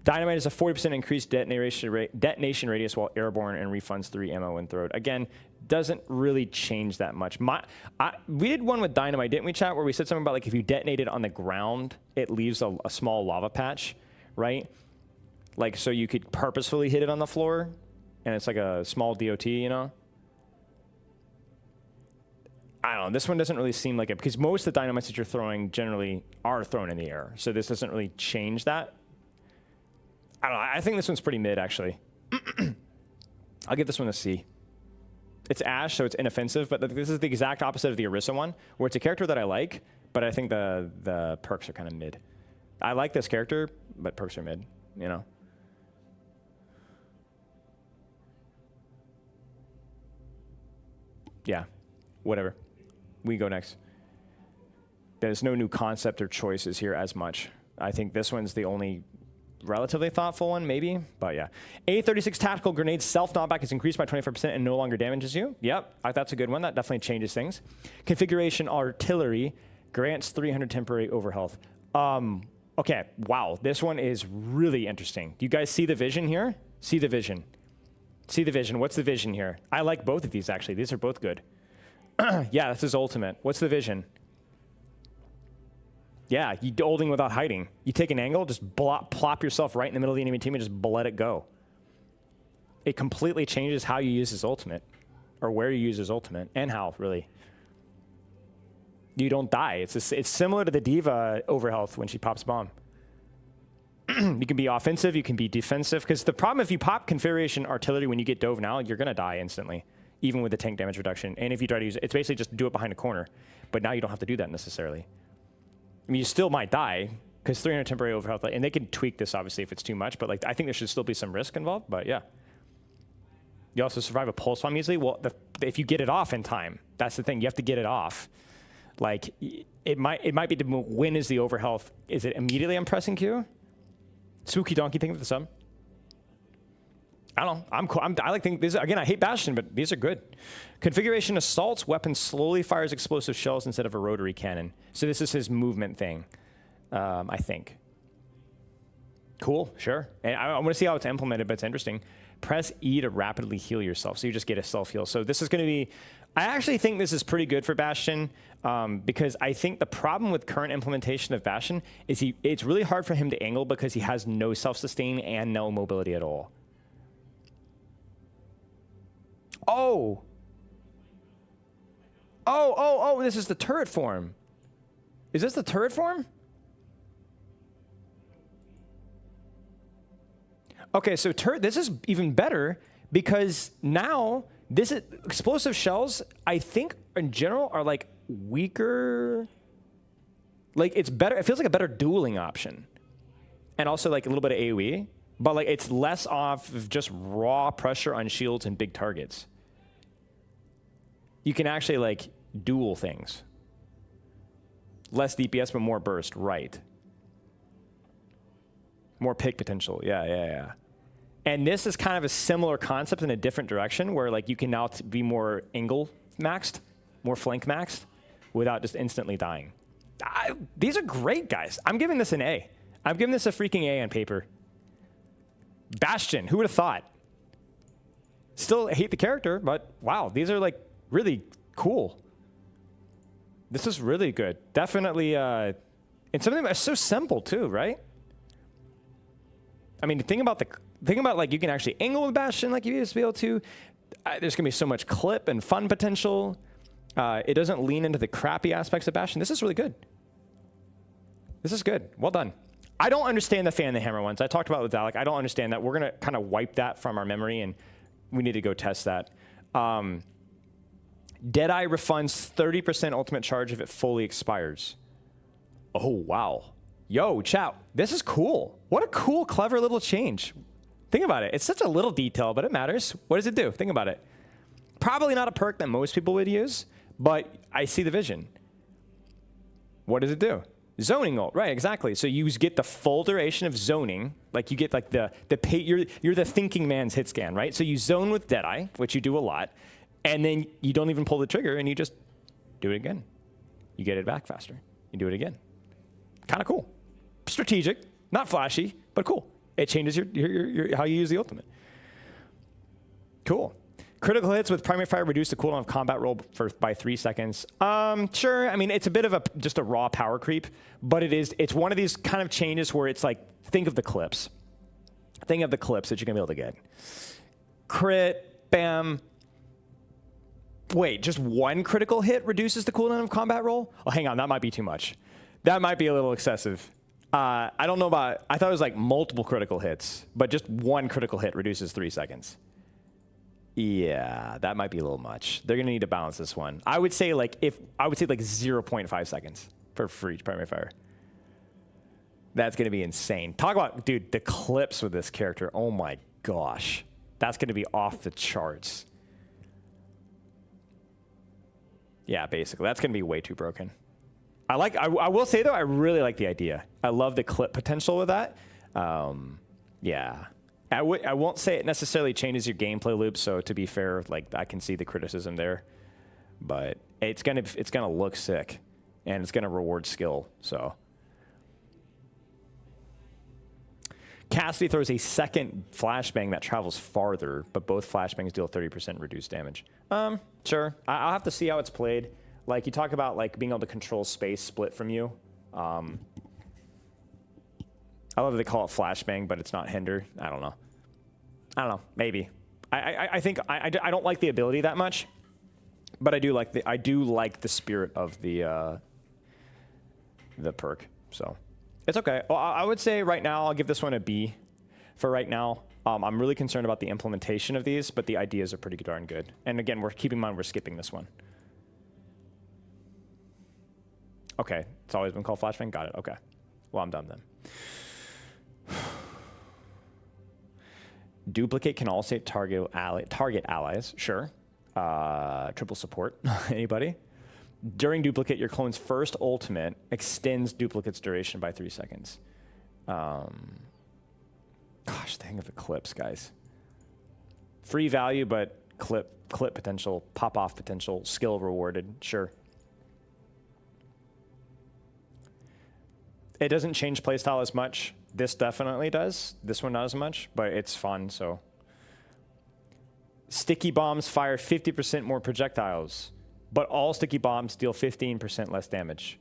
Dynamite is a 40% increased detonation radius while airborne and refunds 3 ammo when thrown. Again, doesn't really change that much. We did one with Dynamite, didn't we, chat, where we said something about like if you detonate it on the ground, it leaves a small lava patch, right? Like, so you could purposefully hit it on the floor, and it's like a small DOT, you know? I don't know. This one doesn't really seem like it, because most of the dynamites that you're throwing generally are thrown in the air. So this doesn't really change that. I don't know. I think this one's pretty mid, actually. I'll give this one a C. It's Ashe, so it's inoffensive, but this is the exact opposite of the Orisa one, where it's a character that I like, but I think the perks are kind of mid. I like this character, but perks are mid, you know? Yeah, whatever. We go next. There's no new concept or choices here as much. I think this one's the only relatively thoughtful one, maybe, but yeah. A36 tactical grenade self-knockback is increased by 25% and no longer damages you. Yep, that's a good one. That definitely changes things. Configuration artillery grants 300 temporary overhealth. Okay, wow, this one is really interesting. Do you guys see the vision here? See the vision. See the vision. What's the vision here? I like both of these, actually. These are both good. Yeah, that's his ultimate. What's the vision? Yeah, you holding without hiding. You take an angle, just plop yourself right in the middle of the enemy team and just let it go. It completely changes how you use his ultimate, or where you use his ultimate, and how, really. You don't die. It's similar to the D.Va overhealth when she pops bomb. You can be offensive, you can be defensive, because the problem if you pop configuration artillery when you get dove now, you're going to die instantly, even with the tank damage reduction. And if you try to use it, it's basically just do it behind a corner. But now you don't have to do that necessarily. I mean, you still might die, because 300 temporary overhealth, and they can tweak this, obviously, if it's too much, but like I think there should still be some risk involved, but yeah. You also survive a pulse bomb easily. Well, if you get it off in time, that's the thing. You have to get it off. Like, it might be to when is the overhealth? Is it immediately on pressing Q? Spooky Donkey, think of the sub. I don't know. I'm cool. I like these. Again, I hate Bastion, but these are good. Configuration assaults. Weapon slowly fires explosive shells instead of a rotary cannon. So this is his movement thing, I think. Cool, sure. And I want to see how it's implemented, but it's interesting. Press E to rapidly heal yourself. So you just get a self-heal. So this is going to be... I actually think this is pretty good for Bastion because I think the problem with current implementation of Bastion is it's really hard for him to angle because he has no self-sustain and no mobility at all. Oh, this is the turret form. Is this the turret form? Okay, so this is even better because now this explosive shells, I think in general are like weaker. Like it's better. It feels like a better dueling option, and also like a little bit of AOE, but like it's less off of just raw pressure on shields and big targets. You can actually like duel things. Less DPS, but more burst, right? More pick potential, yeah. And this is kind of a similar concept in a different direction where like you can now be more angle maxed, more flank maxed without just instantly dying. These are great, guys. I'm giving this an A. I'm giving this a freaking A on paper. Bastion, who would have thought? Still hate the character, but wow, these are like really cool. This is really good. Definitely, and something that's so simple too, right? I mean, think about like you can actually angle with Bastion like you used to be able to. There's gonna be so much clip and fun potential. It doesn't lean into the crappy aspects of Bastion. This is really good. This is good. Well done. I don't understand the fan the hammer ones. I talked about it with Alec. I don't understand that. We're gonna kind of wipe that from our memory, and we need to go test that. Deadeye refunds 30% ultimate charge if it fully expires. Oh, wow. Yo, chat, this is cool. What a cool, clever little change. Think about it. It's such a little detail, but it matters. What does it do? Think about it. Probably not a perk that most people would use, but I see the vision. What does it do? Zoning ult, right, exactly. So you get the full duration of zoning, like you get like you're the thinking man's hit scan, right? So you zone with Deadeye, which you do a lot, and then you don't even pull the trigger and you just do it again. You get it back faster. You do it again. Kind of cool. Strategic, not flashy, but cool. It changes your how you use the ultimate. Cool. Critical hits with primary fire reduce the cooldown of combat roll by 3 seconds. Sure. I mean, it's a bit of just a raw power creep, but it's one of these kind of changes where it's like, think of the clips. Think of the clips that you're gonna be able to get. Crit, bam. Wait, just one critical hit reduces the cooldown of combat roll? Oh, hang on, that might be too much. That might be a little excessive. I don't know about, I thought it was like multiple critical hits, but just one critical hit reduces 3 seconds. Yeah, that might be a little much. They're gonna need to balance this one. I would say like 0.5 seconds for each primary fire. That's gonna be insane. Talk about, dude, the clips with this character. Oh my gosh, that's gonna be off the charts. Yeah, basically, that's gonna be way too broken. I will say though, I really like the idea. I love the clip potential with that. Yeah. I won't say it necessarily changes your gameplay loop. So to be fair, like I can see the criticism there, but it's gonna look sick, and it's gonna reward skill. So Cassidy throws a second flashbang that travels farther, but both flashbangs deal 30% reduced damage. Sure. I'll have to see how it's played. Like you talk about like being able to control space split from you. I love that they call it flashbang, but it's not hinder. I don't know. Maybe. I think I don't like the ability that much, but I do like the spirit of the perk. So it's okay. Well, I would say right now I'll give this one a B for right now. I'm really concerned about the implementation of these, but the ideas are pretty darn good. And again, we're keeping in mind we're skipping this one. Okay, it's always been called flashbang. Got it. Okay. Well, I'm done then. Duplicate can also target allies. Sure. Triple support. Anybody? During duplicate, your clone's first ultimate extends duplicate's duration by 3 seconds. Gosh, think of the clips, guys. Free value, but clip potential, pop off potential, skill rewarded. Sure. It doesn't change playstyle as much. This definitely does. This one not as much, but it's fun, so. Sticky bombs fire 50% more projectiles, but all sticky bombs deal 15% less damage.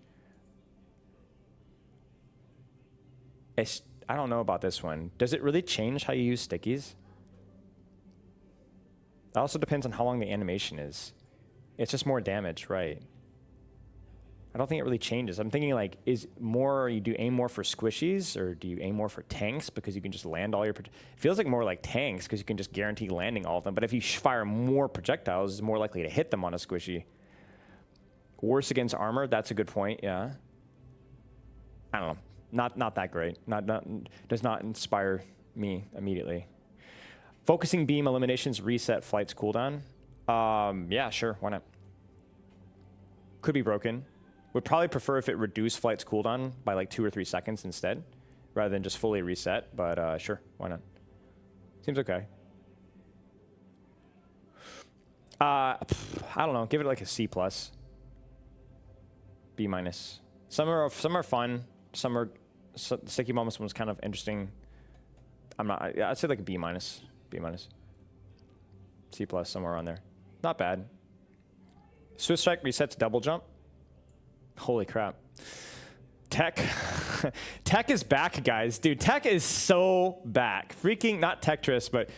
I don't know about this one. Does it really change how you use stickies? It also depends on how long the animation is. It's just more damage, right? I don't think it really changes. I'm thinking like, do you aim more for squishies, or do you aim more for tanks because you can just land all your, it feels like more like tanks because you can just guarantee landing all of them. But if you fire more projectiles, it's more likely to hit them on a squishy. Worse against armor, that's a good point, yeah. I don't know, not that great. Does not inspire me immediately. Focusing beam eliminations reset flight's cooldown. Yeah, sure, why not? Could be broken. Would probably prefer if it reduced flight's cooldown by like 2 or 3 seconds instead, rather than just fully reset, but sure, why not? Seems okay. I don't know, give it like a C+. B-. Some are fun, Sticky Bombs was kind of interesting. I'd say like a B-. C+, somewhere around there. Not bad. Swift Strike resets double jump. Holy crap. Tech. Tech is back, guys. Dude, Tech is so back. Freaking, not Tetris, but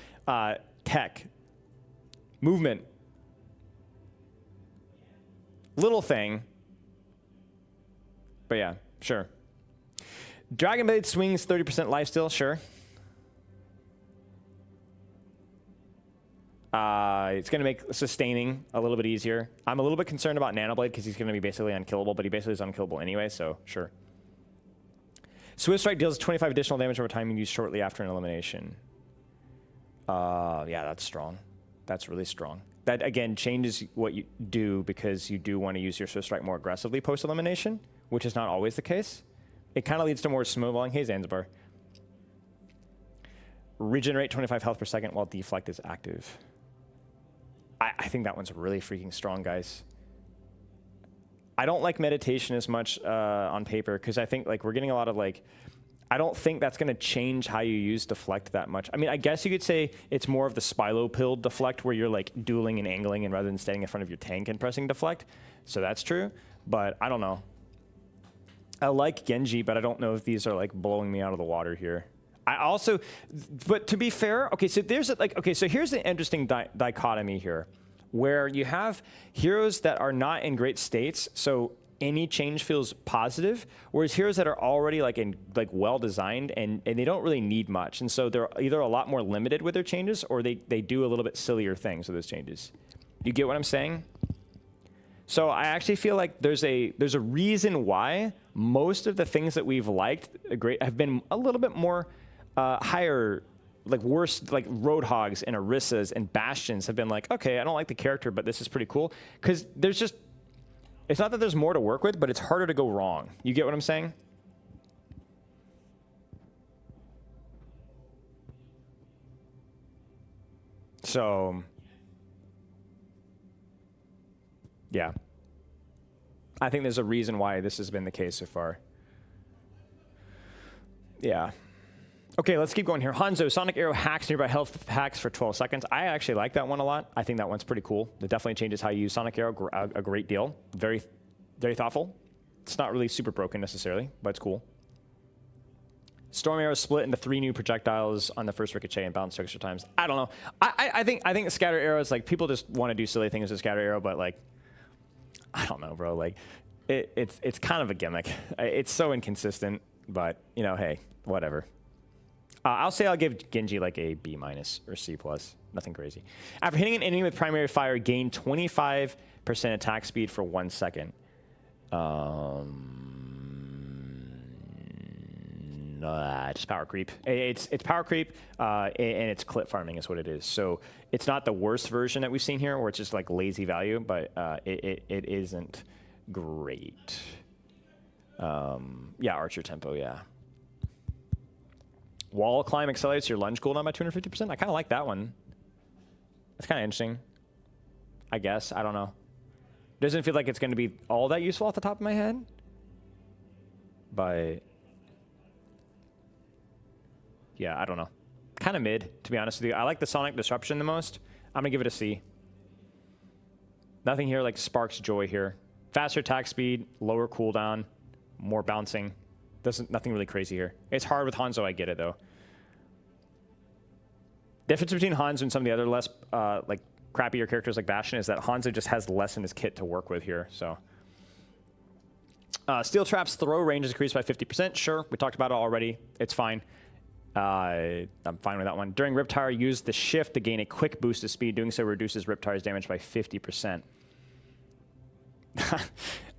Tech. Movement. Little thing. But yeah, sure. Dragon Blade swings 30% lifesteal, sure. It's going to make sustaining a little bit easier. I'm a little bit concerned about Nanoblade because he's going to be basically unkillable, but he basically is unkillable anyway, so sure. Swift Strike deals 25 additional damage over time and used shortly after an elimination. Yeah, that's strong. That's really strong. That, again, changes what you do because you do want to use your Swift Strike more aggressively post-elimination, which is not always the case. It kind of leads to more snowballing. Hey, Zanzibar. Regenerate 25 health per second while deflect is active. I think that one's really freaking strong, guys. I don't like meditation as much on paper because I think like we're getting a lot of like, I don't think that's going to change how you use deflect that much. I mean, I guess you could say it's more of the Spilo pill deflect where you're like dueling and angling and rather than standing in front of your tank and pressing deflect. So that's true, but I don't know. I like Genji, but I don't know if these are like blowing me out of the water here. I also, but to be fair, okay, so there's like, okay, so here's the interesting dichotomy here, where you have heroes that are not in great states. So any change feels positive, whereas heroes that are already well designed and they don't really need much, and so they're either a lot more limited with their changes or they do a little bit sillier things with those changes. You get what I'm saying? So I actually feel like there's a reason why most of the things that we've liked have been a little bit more higher, like worse, like Roadhogs and Orissas and Bastions have been like, okay, I don't like the character, but this is pretty cool. Because there's just, it's not that there's more to work with, but it's harder to go wrong. You get what I'm saying? So, yeah. I think there's a reason why this has been the case so far. Yeah. Okay, let's keep going here. Hanzo, Sonic Arrow hacks nearby health hacks for 12 seconds. I actually like that one a lot. I think that one's pretty cool. It definitely changes how you use Sonic Arrow a great deal. Very, very thoughtful. It's not really super broken necessarily, but it's cool. Storm Arrow split into 3 new projectiles on the first ricochet and bounce extra times. I don't know. I think Scatter Arrows, like, people just want to do silly things with Scatter Arrow, but like, I don't know, bro. Like, it's kind of a gimmick. It's so inconsistent, but you know, hey, whatever. I'll say I'll give Genji like a B- or C+. Nothing crazy. After hitting an enemy with primary fire, gain 25% attack speed for 1 second. Just power creep. It's power creep, and it's clip farming is what it is. So it's not the worst version that we've seen here, where it's just like lazy value, but it isn't great. Yeah, Archer tempo, yeah. Wall climb accelerates your lunge cooldown by 250%. I kind of like that one. That's kind of interesting. I guess. I don't know. Doesn't feel like it's going to be all that useful off the top of my head. But yeah, I don't know. Kind of mid, to be honest with you. I like the Sonic Disruption the most. I'm going to give it a C. Nothing here like sparks joy here. Faster attack speed, lower cooldown, more bouncing. Nothing really crazy here. It's hard with Hanzo, I get it though. Difference between Hanzo and some of the other less like crappier characters like Bastion is that Hanzo just has less in his kit to work with here. So Steel Trap's throw range is increased by 50%. Sure, we talked about it already. It's fine. I'm fine with that one. During Riptire, use the shift to gain a quick boost of speed. Doing so reduces Riptire's damage by 50%.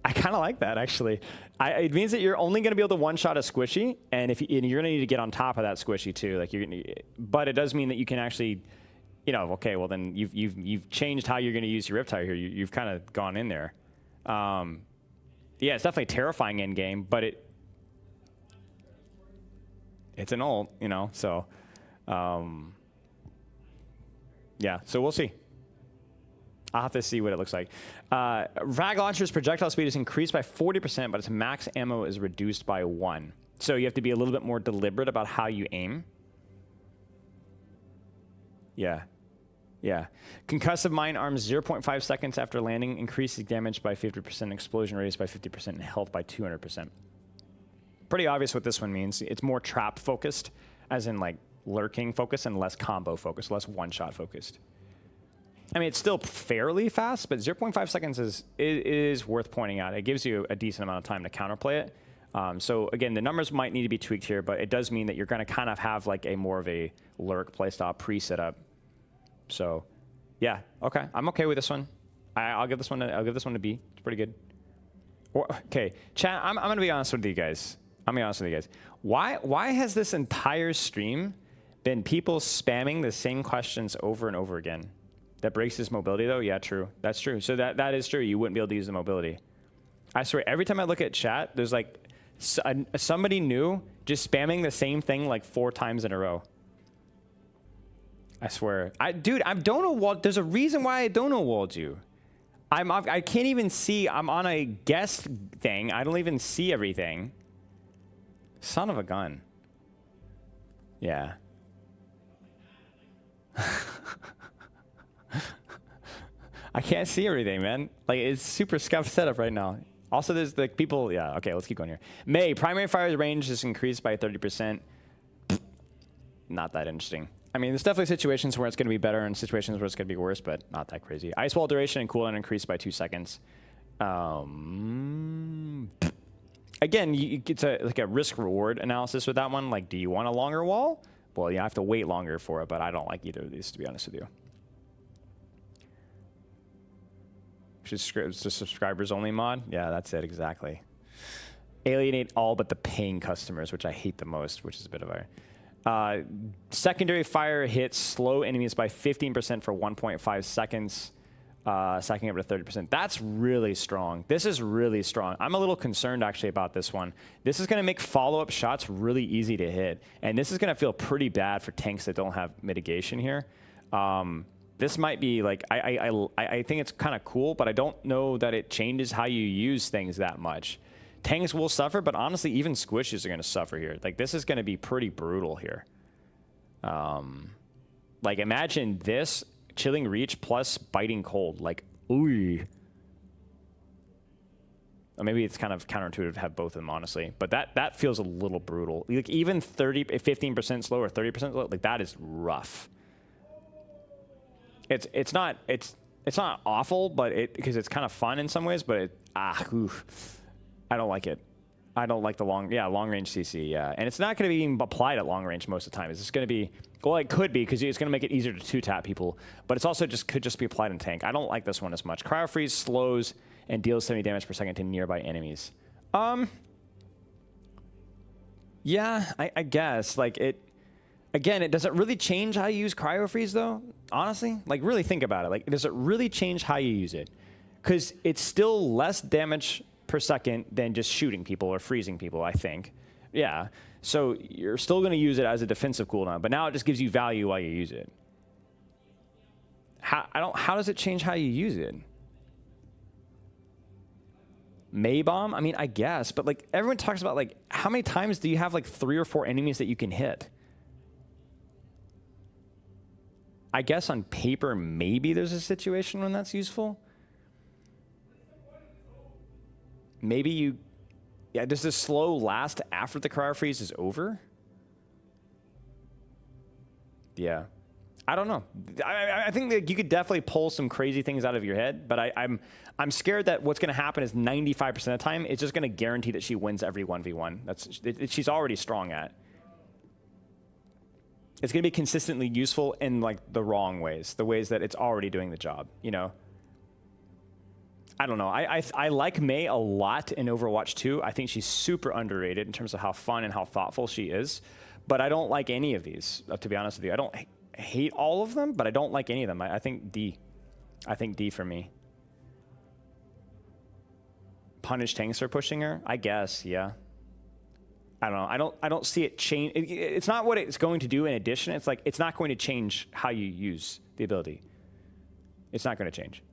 I kind of like that, actually. It means that you're only going to be able to one-shot a squishy, and you're going to need to get on top of that squishy too. Like but it does mean that you can actually, you know, okay, well then you've changed how you're going to use your Riptire here. You've kind of gone in there. Yeah, it's definitely terrifying in game, but it's an ult, you know. So, yeah. So we'll see. I'll have to see what it looks like. Rag Launcher's projectile speed is increased by 40%, but its max ammo is reduced by 1. So you have to be a little bit more deliberate about how you aim. Yeah. Yeah. Concussive Mine Arms 0.5 seconds after landing increases damage by 50%, explosion radius by 50%, and health by 200%. Pretty obvious what this one means. It's more trap focused, as in like lurking focused, and less combo focused, less one-shot focused. I mean, it's still fairly fast, but 0.5 seconds is worth pointing out. It gives you a decent amount of time to counterplay it. So again, the numbers might need to be tweaked here, but it does mean that you're going to kind of have like a more of a lurk playstyle pre-setup. So, yeah, okay, I'm okay with this one. I'll give this one a B. It's pretty good. Okay, chat. I'm going to be honest with you guys. Why has this entire stream been people spamming the same questions over and over again? That breaks his mobility, though? Yeah, true. That's true. So that is true. You wouldn't be able to use the mobility. I swear, every time I look at chat, there's like somebody new just spamming the same thing like 4 times in a row. I swear. Dude, I don't know what. There's a reason why I don't know walled you. I can't even see. I'm on a guest thing. I don't even see everything. Son of a gun. Yeah. I can't see everything, man. Like, it's super scuffed setup right now. Also, there's the people. Yeah, okay, let's keep going here. May, primary fire's range is increased by 30%. Not that interesting. I mean, there's definitely situations where it's going to be better and situations where it's going to be worse, but not that crazy. Ice wall duration and cooldown increased by 2 seconds. Again, it's like a risk reward analysis with that one. Like, do you want a longer wall? Well, you have to wait longer for it, but I don't like either of these, to be honest with you. It's a subscribers only mod. Yeah, that's it exactly. Alienate all but the paying customers, which I hate the most, which is a bit of a secondary fire hits slow enemies by 15% for 1.5 seconds, stacking up to 30%. That's really strong. This is really strong. I'm a little concerned actually about this one. This is going to make follow-up shots really easy to hit, and this is going to feel pretty bad for tanks that don't have mitigation here. This might be like, I think it's kind of cool, but I don't know that it changes how you use things that much. Tanks will suffer, but honestly, even squishes are going to suffer here. Like, this is going to be pretty brutal here. Like, imagine this, chilling reach plus biting cold. Like, ooh. Or maybe it's kind of counterintuitive to have both of them, honestly. But that feels a little brutal. Like, even 15% slow or 30% slow, like, that is rough. It's not awful, but because it's kind of fun in some ways, but I don't like it. I don't like the long range CC, yeah. And it's not going to be even applied at long range most of the time. It's just going to be, well, it could be because it's going to make it easier to two-tap people, but it's also could just be applied in tank. I don't like this one as much. Cryo Freeze slows and deals 70 damage per second to nearby enemies. Yeah, I guess. Like, again, it doesn't really change how you use Cryo Freeze, though, honestly. Like, really think about it. Like, does it really change how you use it? Because it's still less damage per second than just shooting people or freezing people, I think. Yeah. So you're still going to use it as a defensive cooldown, but now it just gives you value while you use it. How does it change how you use it? Maybomb? I mean, I guess, but like everyone talks about like how many times do you have like 3 or 4 enemies that you can hit? I guess on paper, maybe there's a situation when that's useful. Maybe does this slow last after the cryo freeze is over? Yeah. I don't know. I think that you could definitely pull some crazy things out of your head, but I'm scared that what's going to happen is 95% of the time, it's just going to guarantee that she wins every 1v1. She's already strong at. It's going to be consistently useful in like the wrong ways, the ways that it's already doing the job, you know? I don't know. I like Mei a lot in Overwatch 2. I think she's super underrated in terms of how fun and how thoughtful she is. But I don't like any of these, to be honest with you. I don't hate all of them, but I don't like any of them. I think D. I think D for me. Punish tanks for pushing her? I guess, yeah. I don't know. I don't see it change. It's not what it's going to do in addition. It's like it's not going to change how you use the ability. It's not going to change.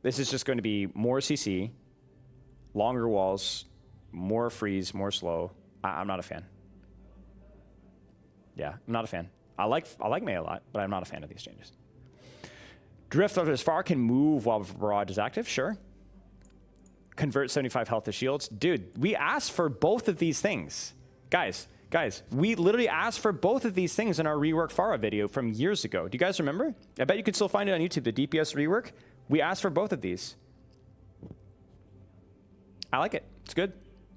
This is just going to be more CC, longer walls, more freeze, more slow. I'm not a fan. Yeah, I'm not a fan. I like Mei a lot, but I'm not a fan of these changes. Drift as far can move while Barrage is active, sure. Convert 75 health to shields. Dude, we asked for both of these things. Guys, we literally asked for both of these things in our rework Pharah video from years ago. Do you guys remember? I bet you could still find it on YouTube, the DPS rework. We asked for both of these. I like it. It's good.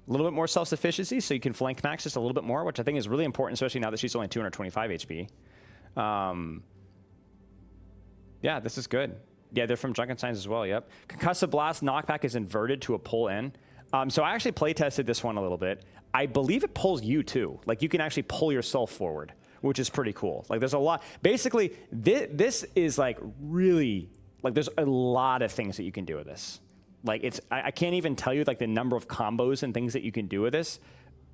A little bit more self-sufficiency, so you can flank max just a little bit more, which I think is really important, especially now that she's only 225 HP. Yeah, this is good. Yeah, they're from Drunken Signs as well, yep. Concussive Blast knockback is inverted to a pull in. So I actually play tested this one a little bit. I believe it pulls you too. Like you can actually pull yourself forward, which is pretty cool. Like there's a lot. Basically, this is like really, like there's a lot of things that you can do with this. Like I can't even tell you like the number of combos and things that you can do with this.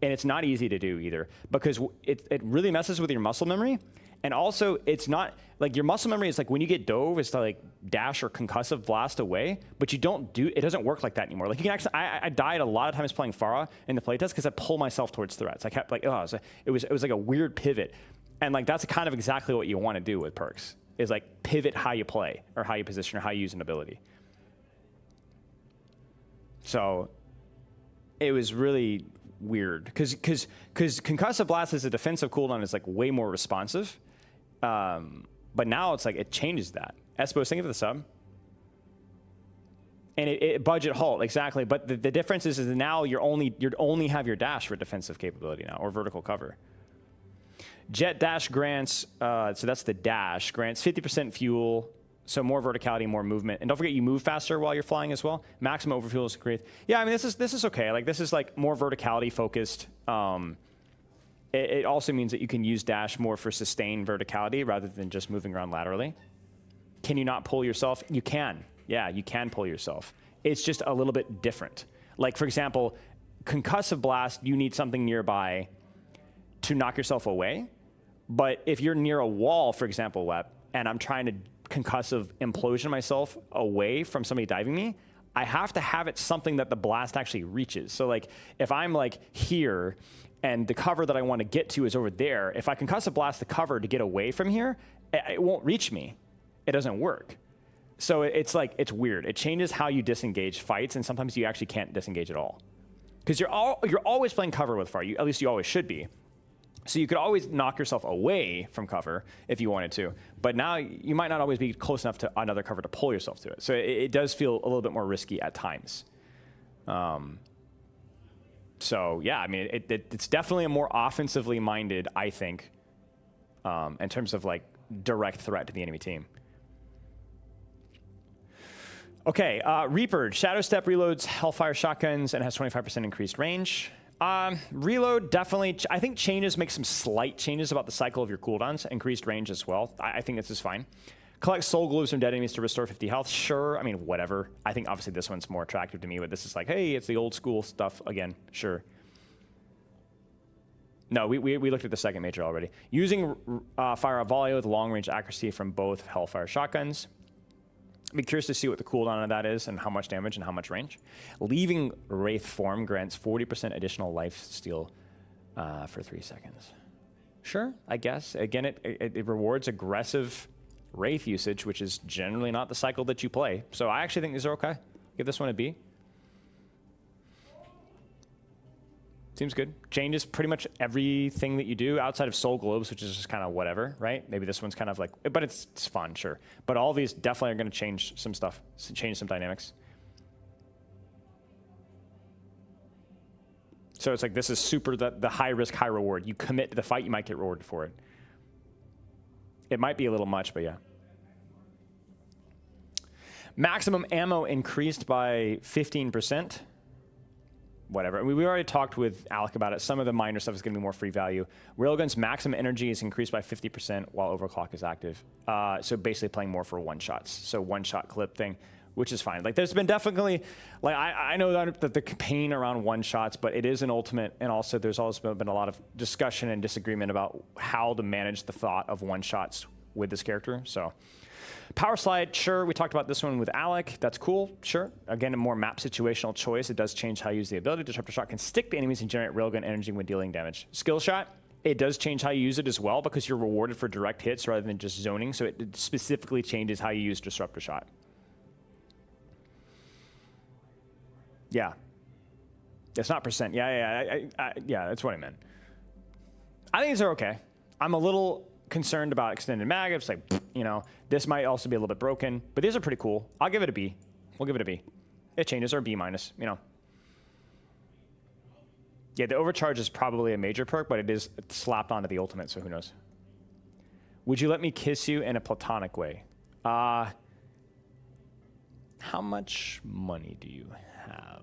And it's not easy to do either because it really messes with your muscle memory. And also, it's not like your muscle memory is like when you get dove, it's to like dash or concussive blast away, but you don't do it. Doesn't work like that anymore. Like you can actually, I died a lot of times playing Pharah in the playtest because I pull myself towards threats. I kept like, oh, it was like a weird pivot, and like that's kind of exactly what you want to do with perks is like pivot how you play or how you position or how you use an ability. So it was really weird because concussive blast as a defensive cooldown is like way more responsive. But now it's like it changes that. Espo, thank you for the sub. And it budget halt, exactly. But the difference is now you only have your dash for defensive capability now, or vertical cover. Jet dash grants, so that's the dash, grants 50% fuel, so more verticality, more movement. And don't forget, you move faster while you're flying as well. Maximum overfuel is great. Yeah, I mean, this is okay. Like, this is like more verticality focused. It also means that you can use dash more for sustained verticality rather than just moving around laterally. Can you not pull yourself? You can. Yeah, you can pull yourself. It's just a little bit different. Like, for example, concussive blast, you need something nearby to knock yourself away. But if you're near a wall, for example, Web, and I'm trying to concussive implosion myself away from somebody diving me, I have to have it something that the blast actually reaches. So like, if I'm like here and the cover that I want to get to is over there, if I concussive blast the cover to get away from here, it won't reach me. It doesn't work. So it's like, it's weird. It changes how you disengage fights, and sometimes you actually can't disengage at all. Because you're always playing cover with fire. At least you always should be. So you could always knock yourself away from cover if you wanted to. But now you might not always be close enough to another cover to pull yourself to it. So it does feel a little bit more risky at times. So yeah, I mean, it's definitely a more offensively minded, I think, in terms of like direct threat to the enemy team. Okay, Reaper, Shadow Step reloads Hellfire shotguns and has 25% increased range. Reload definitely, I think changes, make some slight changes about the cycle of your cooldowns, increased range as well. I think this is fine. Collect soul globes from dead enemies to restore 50 health. Sure, I mean, whatever. I think obviously this one's more attractive to me, but this is like, hey, it's the old school stuff again. Sure. No, we looked at the second major already. Using fire a volley with long range accuracy from both Hellfire shotguns. I'd be curious to see what the cooldown of that is and how much damage and how much range. Leaving Wraith form grants 40% additional life steal for 3 seconds. Sure, I guess. Again, it rewards aggressive Wraith usage, which is generally not the cycle that you play. So I actually think these are okay. Give this one a B. Seems good. Changes pretty much everything that you do outside of soul globes, which is just kind of whatever, right? Maybe this one's kind of like, but it's fun, sure. But all these definitely are going to change some stuff, change some dynamics. So it's like, this is super, the high risk, high reward. You commit to the fight, you might get rewarded for it. It might be a little much, but yeah. Maximum ammo increased by 15%. Whatever. We already talked with Alec about it. Some of the minor stuff is going to be more free value. Railgun's maximum energy is increased by 50% while overclock is active. So basically playing more for one-shots. So one-shot clip thing, which is fine. Like, there's been definitely, like, I know that the campaign around one-shots, but it is an ultimate, and also there's also been a lot of discussion and disagreement about how to manage the thought of one-shots with this character. So Power slide, sure. We talked about this one with Alec. That's cool, sure. Again, a more map situational choice. It does change how you use the ability. Disruptor shot can stick to enemies and generate railgun energy when dealing damage. Skill shot, it does change how you use it as well because you're rewarded for direct hits rather than just zoning. So it specifically changes how you use disruptor shot. Yeah. It's not percent. Yeah, that's what I meant. I think these are okay. I'm a little concerned about extended mag. It's like, you know, this might also be a little bit broken, but these are pretty cool. I'll give it a B. We'll give it a B. It changes, or B minus, you know. Yeah, the overcharge is probably a major perk, but it is slapped onto the ultimate, so who knows. Would you let me kiss you in a platonic way? How much money do you have?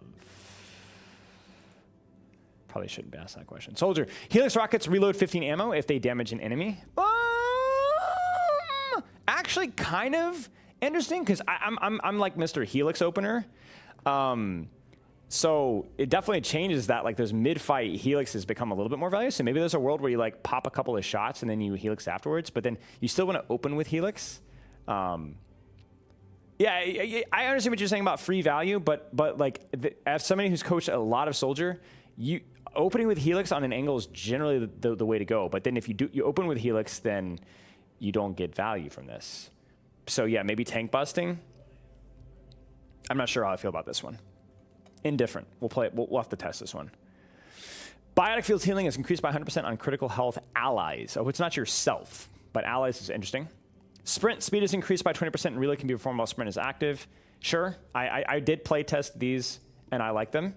Probably shouldn't be asked that question. Soldier, Helix rockets reload 15 ammo if they damage an enemy. Actually, kind of interesting because I'm like Mr. Helix opener. So it definitely changes that. Like, those mid-fight helixes become a little bit more valuable. So maybe there's a world where you like pop a couple of shots and then you helix afterwards, but then you still want to open with helix. Yeah, I understand what you're saying about free value, but like, as somebody who's coached a lot of soldier, opening with helix on an angle is generally the way to go. But then if you open with helix, then you don't get value from this. So yeah, maybe tank busting. I'm not sure how I feel about this one. Indifferent. We'll play it. We'll have to test this one. Biotic Field's healing is increased by 100% on critical health allies. Oh, it's not yourself, but allies is interesting. Sprint speed is increased by 20% and relay can be performed while sprint is active. Sure, I did play test these and I like them.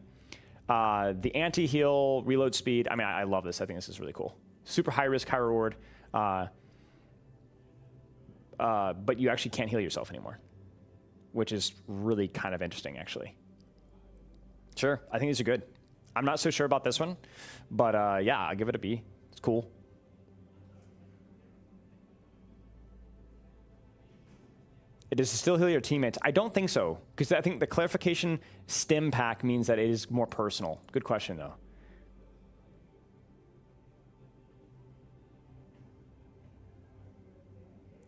The anti-heal, reload speed, I mean, I love this. I think this is really cool. Super high risk, high reward. But you actually can't heal yourself anymore, which is really kind of interesting, actually. Sure, I think these are good. I'm not so sure about this one, but yeah, I'll give it a B. It's cool. Does it still heal your teammates? I don't think so, because I think the clarification stim pack means that it is more personal. Good question, though.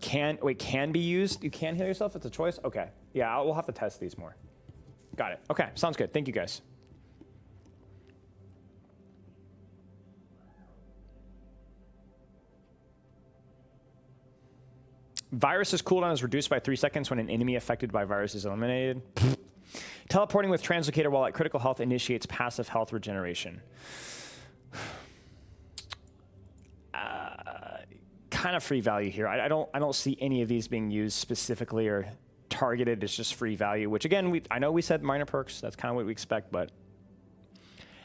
Can be used? You can heal yourself? It's a choice? Okay. Yeah, we'll have to test these more. Got it. Okay, sounds good. Thank you, guys. Virus's cooldown is reduced by 3 seconds when an enemy affected by virus is eliminated. Teleporting with Translocator while at critical health initiates passive health regeneration. Kind of free value here. I don't see any of these being used specifically or targeted. It's just free value, which again, I know we said minor perks. That's kind of what we expect, but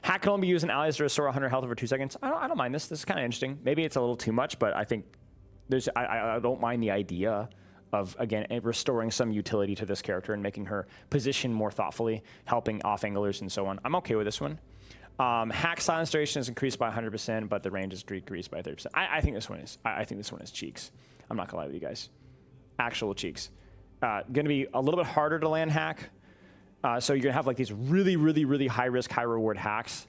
hack can only be used in allies to restore 100 health over 2 seconds. I don't mind this. This is kind of interesting. Maybe it's a little too much, but I think I don't mind the idea of, again, restoring some utility to this character and making her position more thoughtfully, helping off-anglers and so on. I'm okay with this one. Hack silence duration is increased by 100%, but the range is decreased by 30%. I think this one is. I think this one is cheeks. I'm not gonna lie with you guys. Actual cheeks. Gonna be a little bit harder to land hack. So you're gonna have like these really, really, really high risk, high reward hacks.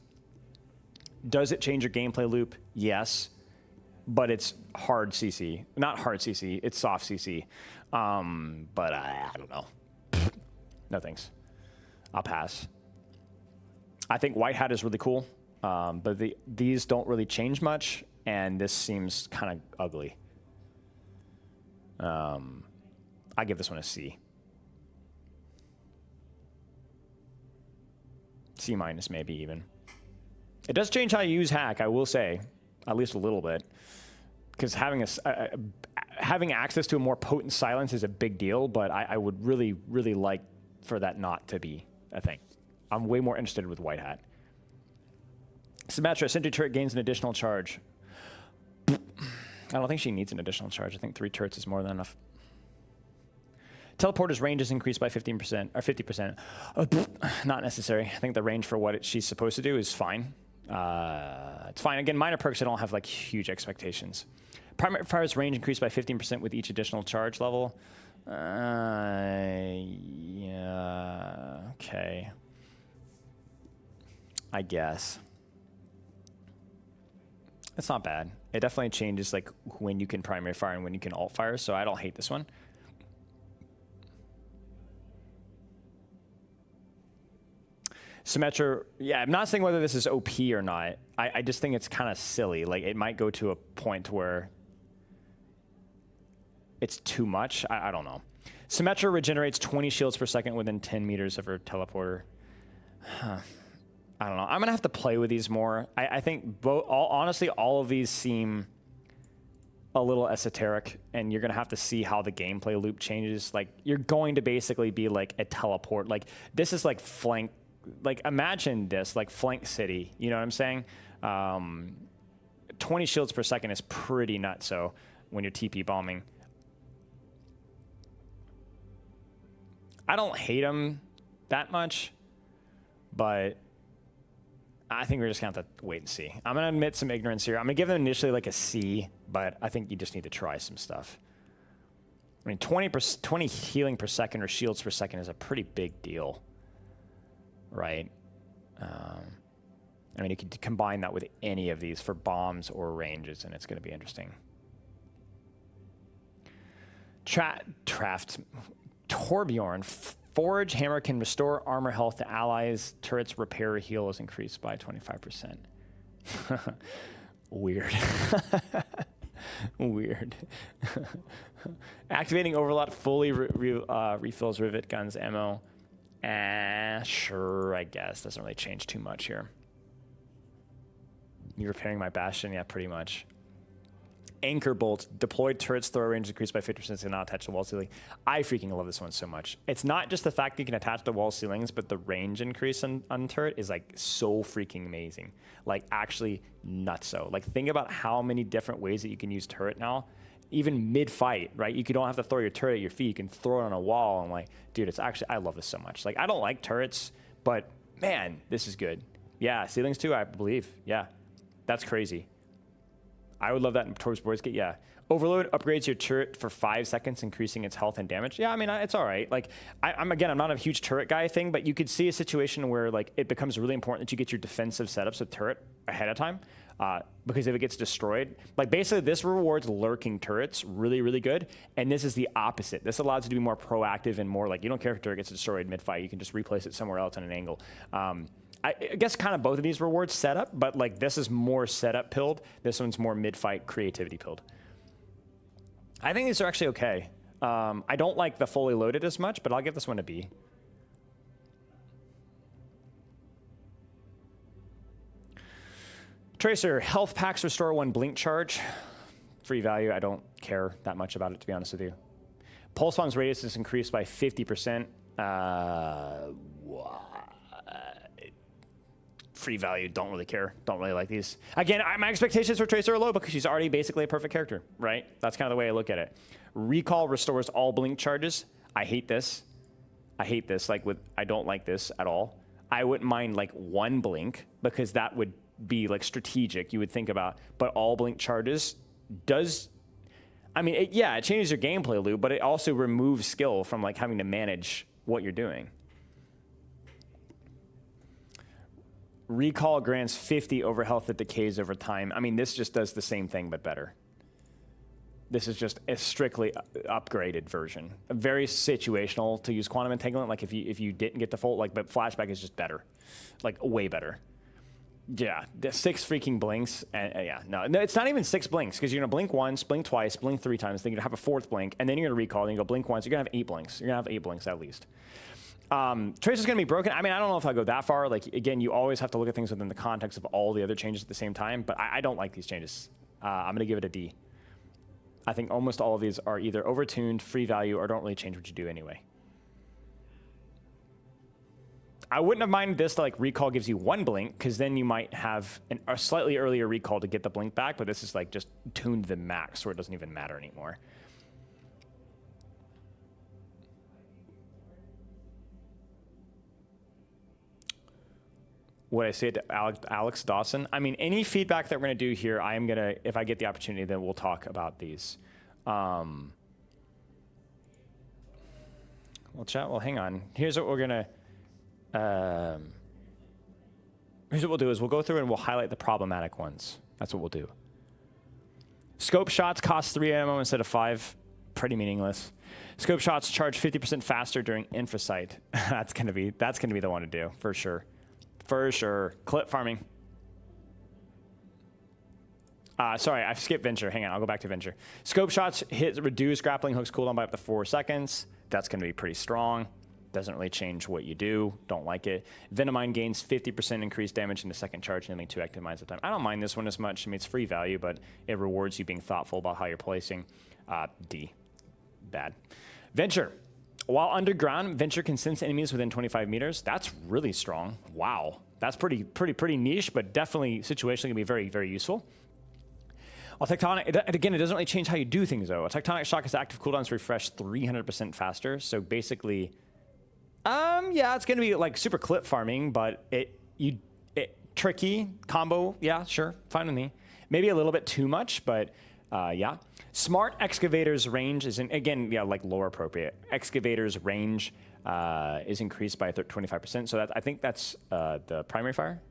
Does it change your gameplay loop? Yes. But it's hard CC. Not hard CC, it's soft CC. But I don't know. No thanks. I'll pass. I think White Hat is really cool, but these don't really change much, and this seems kind of ugly. I give this one a C. C minus maybe even. It does change how you use hack, I will say, at least a little bit. Because having access to a more potent silence is a big deal, but I would really, really like for that not to be a thing. I'm way more interested with White Hat. Symmetra, Sentry Turret gains an additional charge. I don't think she needs an additional charge. I think 3 turrets is more than enough. Teleporter's range is increased by 15% or 50%. Not necessary. I think the range for what she's supposed to do is fine. It's fine. Again, minor perks, I don't have like huge expectations. Primary fire's range increased by 15% with each additional charge level. Yeah, okay. I guess. It's not bad. It definitely changes like when you can primary fire and when you can alt fire, so I don't hate this one. Symmetra, yeah, I'm not saying whether this is OP or not. I just think it's kind of silly. Like, it might go to a point where it's too much. I don't know. Symmetra regenerates 20 shields per second within 10 meters of her teleporter. Huh. I don't know. I'm going to have to play with these more. I think, honestly, all of these seem a little esoteric, and you're going to have to see how the gameplay loop changes. Like, you're going to basically be like a teleport. Like, this is like flank. Like, imagine this, like Flank City. You know what I'm saying? 20 shields per second is pretty nuts, so when you're TP bombing. I don't hate them that much, but I think we're just going to have to wait and see. I'm going to admit some ignorance here. I'm going to give them initially like a C, but I think you just need to try some stuff. I mean, 20 healing per second or shields per second is a pretty big deal. Right? I mean, you could combine that with any of these for bombs or ranges, and it's going to be interesting. Torbjorn. Forge Hammer can restore armor health to allies. Turrets repair heal is increased by 25%. Weird. Weird. Activating Overlot fully refills rivet guns ammo. Sure, I guess. Doesn't really change too much here. You repairing my Bastion? Yeah, pretty much. Anchor bolt, deployed turrets throw range increased by 50% to not attach to wall ceiling. I freaking love this one so much. It's not just the fact that you can attach to wall ceilings, but the range increase on turret is like so freaking amazing. Like actually nutso. Like think about how many different ways that you can use turret now. Even mid-fight, right? You don't have to throw your turret at your feet. You can throw it on a wall and like, dude, it's actually, I love this so much. Like I don't like turrets, but man, this is good. Yeah, ceilings too, I believe. Yeah, that's crazy. I would love that in towards boards get. Yeah. Overload upgrades your turret for 5 seconds, increasing its health and damage. Yeah, I mean, it's all right. Like, I'm not a huge turret guy thing, but you could see a situation where like it becomes really important that you get your defensive setups with turret ahead of time, because if it gets destroyed, like basically this rewards lurking turrets really, really good, and this is the opposite. This allows you to be more proactive and more like you don't care if a turret gets destroyed mid-fight, you can just replace it somewhere else on an angle. I guess kind of both of these rewards setup, but like this is more setup pilled. This one's more mid-fight creativity pilled. I think these are actually okay. I don't like the fully loaded as much, but I'll give this one a B. Tracer, health packs restore 1 blink charge. Free value, I don't care that much about it, to be honest with you. Pulse bomb's radius is increased by 50%. Free value, don't really care, don't really like these. Again, my expectations for Tracer are low because she's already basically a perfect character, right? That's kind of the way I look at it. Recall restores all blink charges. I hate this. I hate this, I don't like this at all. I wouldn't mind like 1 blink because that would be like strategic, you would think about, but all blink charges does, I mean, it changes your gameplay loop, but it also removes skill from like having to manage what you're doing. Recall grants 50 over health that decays over time. I mean, this just does the same thing, but better. This is just a strictly upgraded version. Very situational to use quantum entanglement. Like if you didn't get the full, like, but flashback is just better, like way better. Yeah, the 6 freaking blinks, and no, it's not even 6 blinks because you're gonna blink once, blink twice, blink 3 times, then you're gonna have a 4th blink, and then you're gonna recall, then you go blink once. You're gonna have 8 blinks. You're gonna have 8 blinks at least. Tracer's going to be broken. I mean, I don't know if I go that far. Like, again, you always have to look at things within the context of all the other changes at the same time, but I don't like these changes. I'm going to give it a D. I think almost all of these are either overtuned, free value, or don't really change what you do anyway. I wouldn't have minded this to like recall gives you 1 blink, because then you might have a slightly earlier recall to get the blink back, but this is like just tuned to the max where it doesn't even matter anymore. What I say to Alex Dawson, I mean, any feedback that we're going to do here, I am going to, if I get the opportunity, then we'll talk about these. Well, chat, well, hang on. Here's what we're going to, here's what we'll do is we'll go through and we'll highlight the problematic ones. That's what we'll do. Scope shots cost 3 ammo instead of 5. Pretty meaningless. Scope shots charge 50% faster during infrasight. That's going to be the one to do, for sure. For sure. Clip farming. Sorry, I skipped Venture. Hang on, I'll go back to Venture. Scope shots reduce grappling hooks cooldown by up to 4 seconds. That's going to be pretty strong. Doesn't really change what you do. Don't like it. Venomine gains 50% increased damage in the second charge and only 2 active mines at a time. I don't mind this one as much. I mean, it's free value, but it rewards you being thoughtful about how you're placing. D. Bad. Venture. While underground, Venture can sense enemies within 25 meters. That's really strong. Wow. That's pretty niche, but definitely situationally can be very, very useful. While Tectonic, again, it doesn't really change how you do things, though. A Tectonic Shock is active cooldowns refresh 300% faster. So basically, yeah, it's going to be like super clip farming, but tricky combo. Yeah, sure. Fine with me. Maybe a little bit too much, but yeah. Smart Excavator's range is, again, yeah, like lore appropriate. Excavator's range is increased by 25%. So I think that's the primary fire.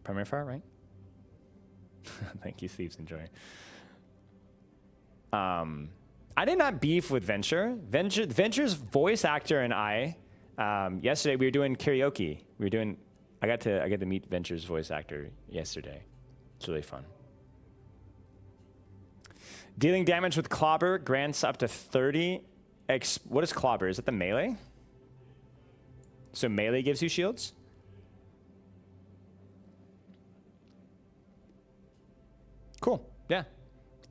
Primary fire, right? Thank you, Steve's enjoying. I did not beef with Venture. Venture's voice actor and I, yesterday we were doing karaoke. I got to meet Venture's voice actor yesterday. It's really fun. Dealing damage with Clobber grants up to 30. What is Clobber? Is it the melee? So melee gives you shields? Cool. Yeah.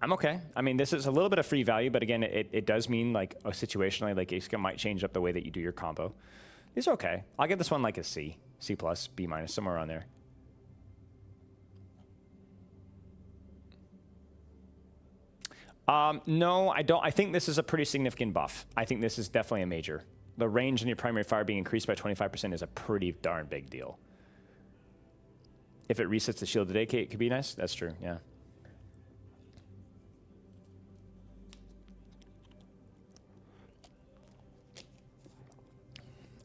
I'm okay. I mean, this is a little bit of free value, but again, it does mean like situationally, like it might change up the way that you do your combo. These are okay. I'll give this one like a C, C+, B-, somewhere around there. No, I don't. I think this is a pretty significant buff. I think this is definitely a major. The range in your primary fire being increased by 25% is a pretty darn big deal. If it resets the shield today, it could be nice. That's true, yeah.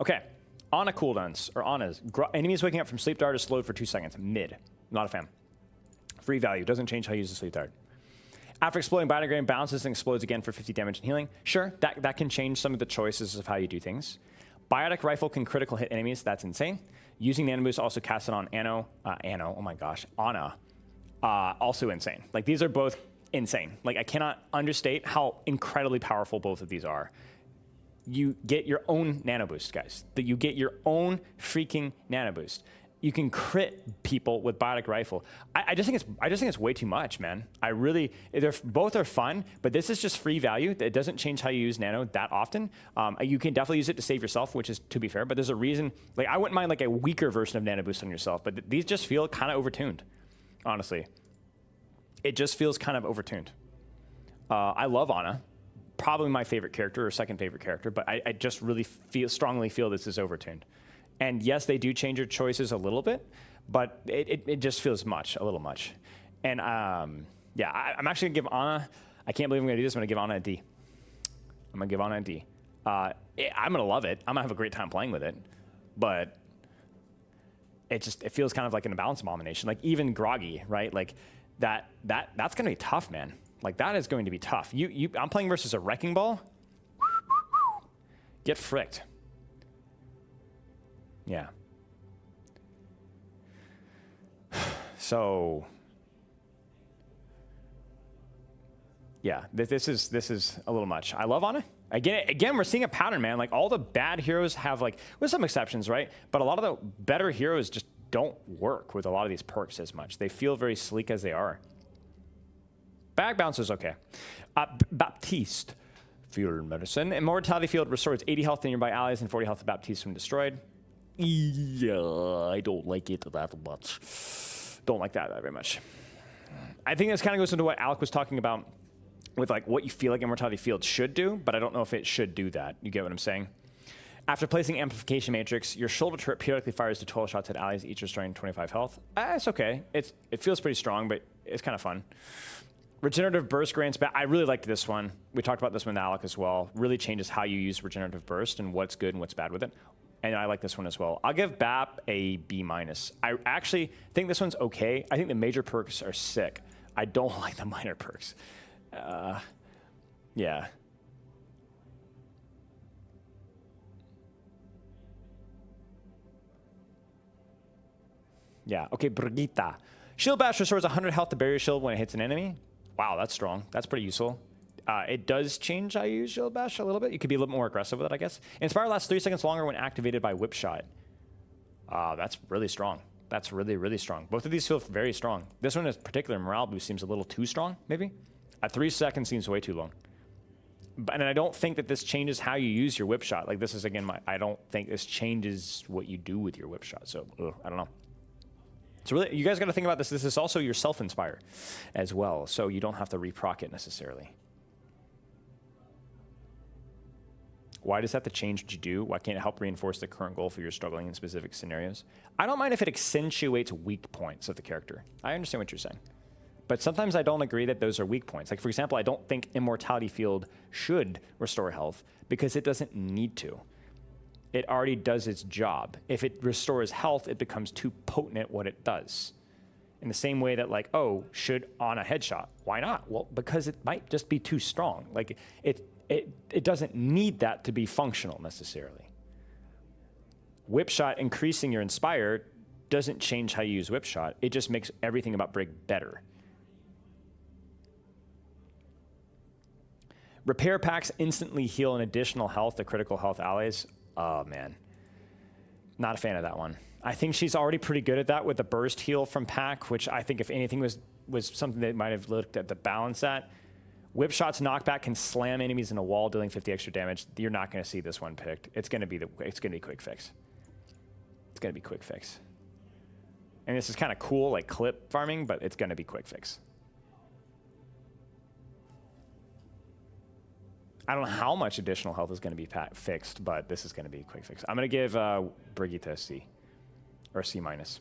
Okay, Ana cooldowns, or Ana's. Enemies waking up from sleep dart is slowed for 2 seconds. Mid. Not a fan. Free value. Doesn't change how you use the sleep dart. After exploding, Biodegrade bounces and explodes again for 50 damage and healing. Sure, that can change some of the choices of how you do things. Biotic Rifle can critical hit enemies. That's insane. Using Nano Boost also cast it on oh my gosh, Ana. Also insane. Like, these are both insane. Like, I cannot understate how incredibly powerful both of these are. You get your own Nano Boost, guys. You get your own freaking Nano Boost. You can crit people with Biotic Rifle. I just think it's way too much, man. Both are fun, but this is just free value. It doesn't change how you use Nano that often. You can definitely use it to save yourself, which is, to be fair, but there's a reason. Like, I wouldn't mind like a weaker version of Nano Boost on yourself, but these just feel kind of overtuned, honestly. It just feels kind of overtuned. I love Ana. Probably my favorite character or second favorite character, but I just really strongly feel this is overtuned. And yes, they do change your choices a little bit, but it just feels a little much. And yeah, I'm actually gonna give Ana, I can't believe I'm gonna do this, I'm gonna give Ana a D. I'm gonna give Ana a D. I'm gonna love it. I'm gonna have a great time playing with it, but it feels kind of like an imbalance abomination. Like, even Groggy, right? Like that's gonna be tough, man. Like, that is going to be tough. I'm playing versus a Wrecking Ball. Get fricked. Yeah. So, yeah, this is a little much. I love Ana. Again, we're seeing a pattern, man. Like, all the bad heroes have, like, with some exceptions, right? But a lot of the better heroes just don't work with a lot of these perks as much. They feel very sleek as they are. Bag bounce is okay. Baptiste. Field Medicine. Immortality Field restores 80 health to nearby allies and 40 health to Baptiste when destroyed. Yeah, I don't like it that much. Don't like that very much. I think this kind of goes into what Alec was talking about with, like, what you feel like Immortality Field should do, but I don't know if it should do that. You get what I'm saying? After placing Amplification Matrix, your shoulder turret periodically fires to 12 shots at allies, each restoring 25 health. It's okay. It feels pretty strong, but it's kind of fun. Regenerative Burst grants back. I really liked this one. We talked about this one with Alec as well. Really changes how you use Regenerative Burst and what's good and what's bad with it. And I like this one as well. I'll give BAP a B-. I actually think this one's okay. I think the major perks are sick. I don't like the minor perks. Yeah. Yeah, okay, Brigitte. Shield Bash restores 100 health to barrier shield when it hits an enemy. Wow, that's strong. That's pretty useful. It does change how you use Shield Bash a little bit. You could be a little more aggressive with it, I guess. Inspire lasts 3 seconds longer when activated by Whip Shot. That's really strong. That's really, really strong. Both of these feel very strong. This one in particular, Morale Boost, seems a little too strong, maybe? 3 seconds seems way too long. And I don't think that this changes how you use your Whip Shot. Like, this is, again, I don't think this changes what you do with your Whip Shot. So, I don't know. So really, you guys got to think about this. This is also your self-inspire as well, so you don't have to reproc it necessarily. Why does that have to change what you do? Why can't it help reinforce the current goal for your struggling in specific scenarios? I don't mind if it accentuates weak points of the character. I understand what you're saying. But sometimes I don't agree that those are weak points. Like, for example, I don't think Immortality Field should restore health because it doesn't need to. It already does its job. If it restores health, it becomes too potent at what it does. In the same way that, like, oh, should on a headshot? Why not? Well, because it might just be too strong. Like, it doesn't need that to be functional necessarily. Whip Shot increasing your Inspire doesn't change how you use Whip Shot. It just makes everything about Brig better. Repair packs instantly heal an additional health to critical health allies. Oh, man. Not a fan of that one. I think she's already pretty good at that with the burst heal from Pack, which I think if anything was something they might have looked at the balance at. Whip shots knockback can slam enemies in a wall, dealing 50 extra damage. You're not going to see this one picked. It's going to be quick fix. It's going to be quick fix. And this is kind of cool, like clip farming, but it's going to be quick fix. I don't know how much additional health is going to be fixed, but this is going to be a quick fix. I'm going to give Brigitte a C. Or C minus.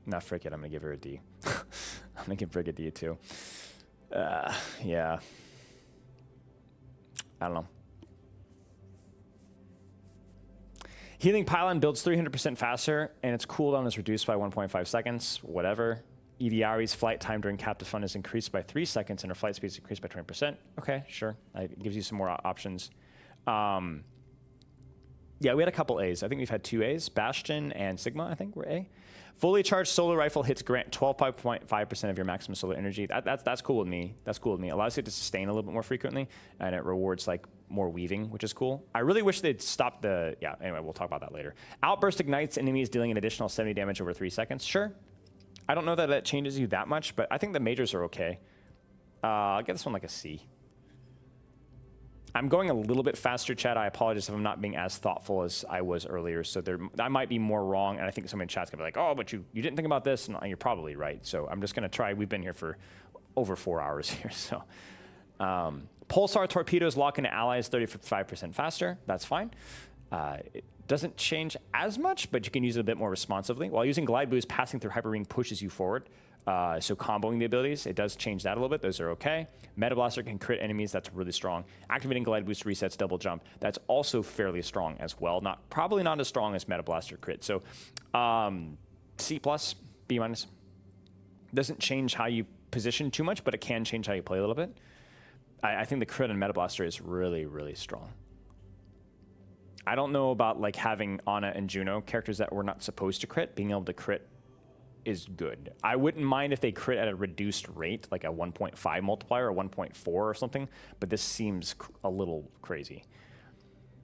Not frick it, I'm going to give her a D. I'm going to give Brigitte a D too. Yeah. I don't know. Healing Pylon builds 300% faster, and its cooldown is reduced by 1.5 seconds. Whatever. Edari's flight time during captive fun is increased by 3 seconds, and her flight speed is increased by 20%. Okay, sure. It gives you some more options. Yeah, we had a couple A's. I think we've had 2 A's. Bastion and Sigma, I think, were A. Fully charged solar rifle hits grant 12.5% of your maximum solar energy. That's cool with me. That's cool with me. It allows you to sustain a little bit more frequently, and it rewards like more weaving, which is cool. I really wish they'd stop the... Yeah, anyway, we'll talk about that later. Outburst ignites enemies, dealing an additional 70 damage over 3 seconds. Sure. I don't know that that changes you that much, but I think the majors are okay. I'll get this one like a C. I'm going a little bit faster, Chad. I apologize if I'm not being as thoughtful as I was earlier. So I might be more wrong, and I think somebody in chat's gonna be like, "Oh, but you didn't think about this," and you're probably right. So I'm just gonna try. We've been here for over 4 hours here, so pulsar torpedoes lock into allies 35% faster. That's fine. It doesn't change as much, but you can use it a bit more responsively. While using glide boost, passing through hyper ring pushes you forward. So comboing the abilities, it does change that a little bit. Those are okay. Meta Blaster can crit enemies. That's really strong. Activating glide boost resets double jump. That's also fairly strong as well. Probably not as strong as Meta Blaster crit. So C plus, B minus. Doesn't change how you position too much, but it can change how you play a little bit. I think the crit on Meta Blaster is really, really strong. I don't know about like having Ana and Juno, characters that were not supposed to crit, being able to crit is good. I wouldn't mind if they crit at a reduced rate, like a 1.5 multiplier or 1.4 or something, but this seems a little crazy.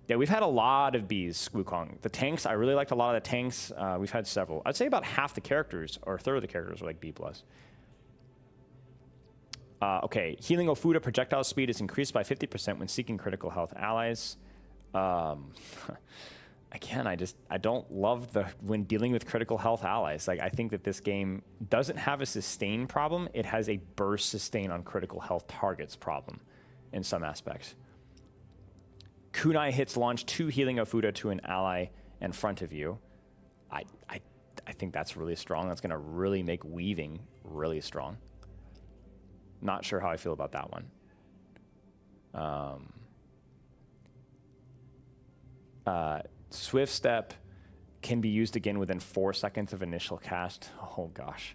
Yeah, we've had a lot of Bs, Wukong. The tanks, I really liked a lot of the tanks. We've had several. I'd say about half the characters, or a third of the characters, are like B+. Okay, healing Ofuda projectile speed is increased by 50% when seeking critical health allies. Again, I don't love when dealing with critical health allies. Like, I think that this game doesn't have a sustain problem. It has a burst sustain on critical health targets problem in some aspects. Kunai hits launch 2 healing Ofuda to an ally in front of you. I think that's really strong. That's going to really make weaving really strong. Not sure how I feel about that one. Swift Step can be used again within 4 seconds of initial cast. Oh gosh.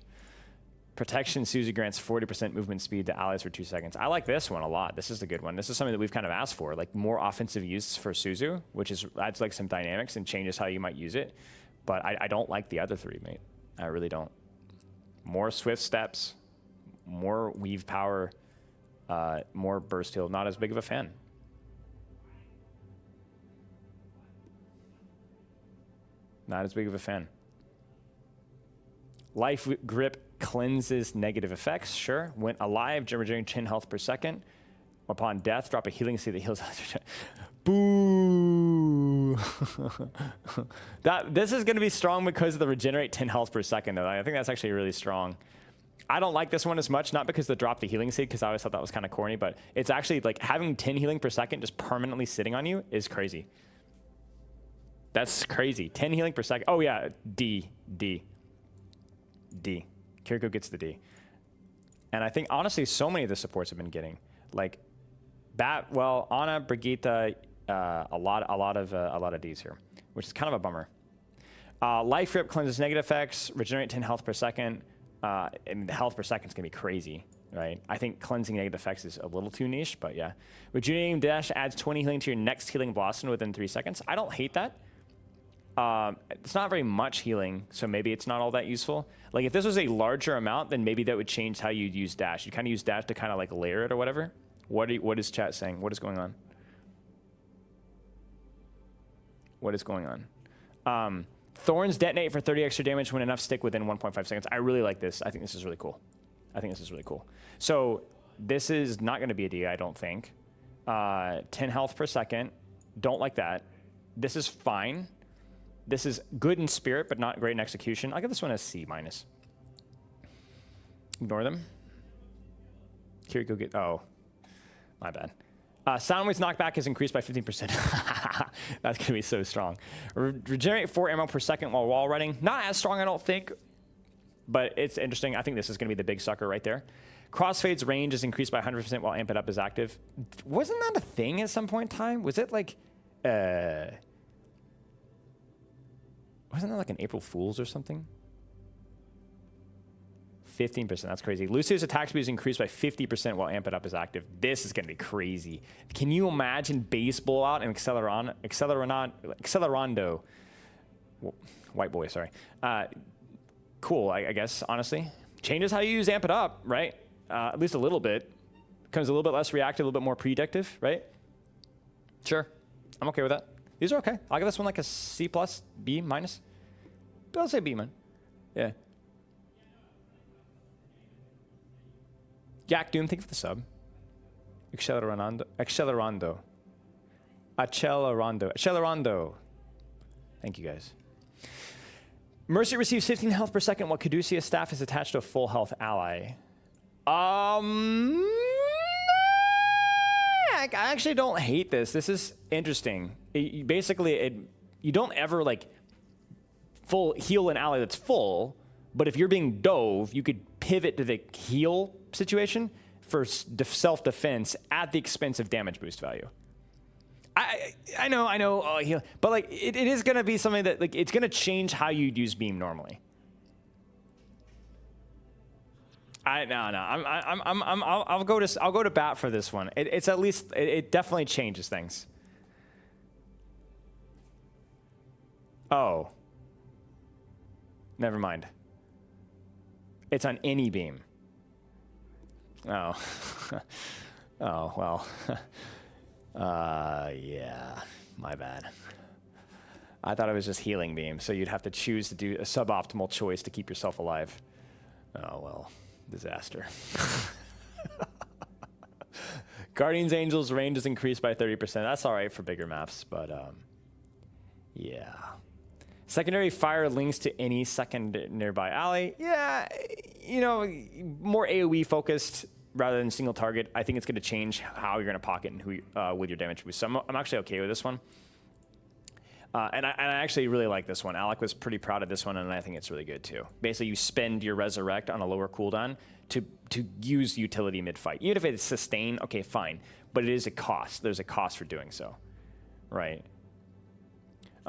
Protection Suzu grants 40% movement speed to allies for 2 seconds. I like this one a lot. This is a good one. This is something that we've kind of asked for, like more offensive use for Suzu, which adds like some dynamics and changes how you might use it. But I don't like the other 3, mate. I really don't. More Swift Steps, more weave power, more burst heal. Not as big of a fan. Not as big of a fan. Life Grip cleanses negative effects. Sure. When alive, regenerating 10 health per second. Upon death, drop a healing seed that heals. Boo! This is going to be strong because of the regenerate 10 health per second, though. I think that's actually really strong. I don't like this one as much, not because they dropped the healing seed, because I always thought that was kind of corny, but it's actually like having 10 healing per second just permanently sitting on you is crazy. That's crazy. 10 healing per second. Oh, yeah. D. Kiriko gets the D. And I think, honestly, so many of the supports have been getting. Like, Ana, Brigitte, a lot of Ds here, which is kind of a bummer. Life Grip cleanses negative effects, regenerate 10 health per second. And the health per second is going to be crazy, right? I think cleansing negative effects is a little too niche, but yeah. Rejuvenating Dash adds 20 healing to your next healing blossom within 3 seconds. I don't hate that. It's not very much healing, so maybe it's not all that useful. Like, if this was a larger amount, then maybe that would change how you'd use Dash. You kind of use Dash to kind of like layer it or whatever. What is chat saying? What is going on? What is going on? Thorns detonate for 30 extra damage when enough stick within 1.5 seconds. I really like this. I think this is really cool. So this is not going to be a D, I don't think. 10 health per second. Don't like that. This is fine. This is good in spirit, but not great in execution. I'll give this one a C minus. Ignore them. Here, go get... Oh, my bad. Soundwave's knockback is increased by 15%. That's going to be so strong. Regenerate 4 ammo per second while wall running. Not as strong, I don't think, but it's interesting. I think this is going to be the big sucker right there. Crossfade's range is increased by 100% while Amp It Up is active. Wasn't that a thing at some point in time? Was it like... wasn't that like an April Fool's or something? 15%, that's crazy. Lucio's attack speed is increased by 50% while Amp It Up is active. This is gonna be crazy. Can you imagine base blowout and Accelerando? White boy, sorry. Cool, I guess, honestly. Changes how you use Amp It Up, right? At least a little bit. Becomes a little bit less reactive, a little bit more predictive, right? Sure, I'm okay with that. These are okay. I'll give this one like a C+, B minus. But I'll say B, man. Yeah. Yak Doom, thank you for the sub. Accelerando. Thank you, guys. Mercy receives 15 health per second while Caduceus staff is attached to a full health ally. I actually don't hate this. This is interesting. You don't ever like full heal an ally that's full, but if you're being dove, you could pivot to the heal situation for self-defense at the expense of damage boost value. I know, heal, but like it is gonna be something that like it's gonna change how you'd use beam normally. I'll go to bat for this one. It's at least it definitely changes things. Oh, never mind. It's on any beam. Oh. Oh, well. Yeah, my bad. I thought it was just healing beam, so you'd have to choose to do a suboptimal choice to keep yourself alive. Oh, well, disaster. Guardian's Angel's range is increased by 30%. That's all right for bigger maps, but yeah. Secondary fire links to any second nearby ally. Yeah, you know, more AoE focused rather than single target. I think it's going to change how you're going to pocket and who with your damage boost. So I'm actually okay with this one. And I actually really like this one. Alec was pretty proud of this one, and I think it's really good too. Basically, you spend your Resurrect on a lower cooldown to use utility mid-fight. Even if it's sustain, okay, fine. But it is a cost. There's a cost for doing so, right?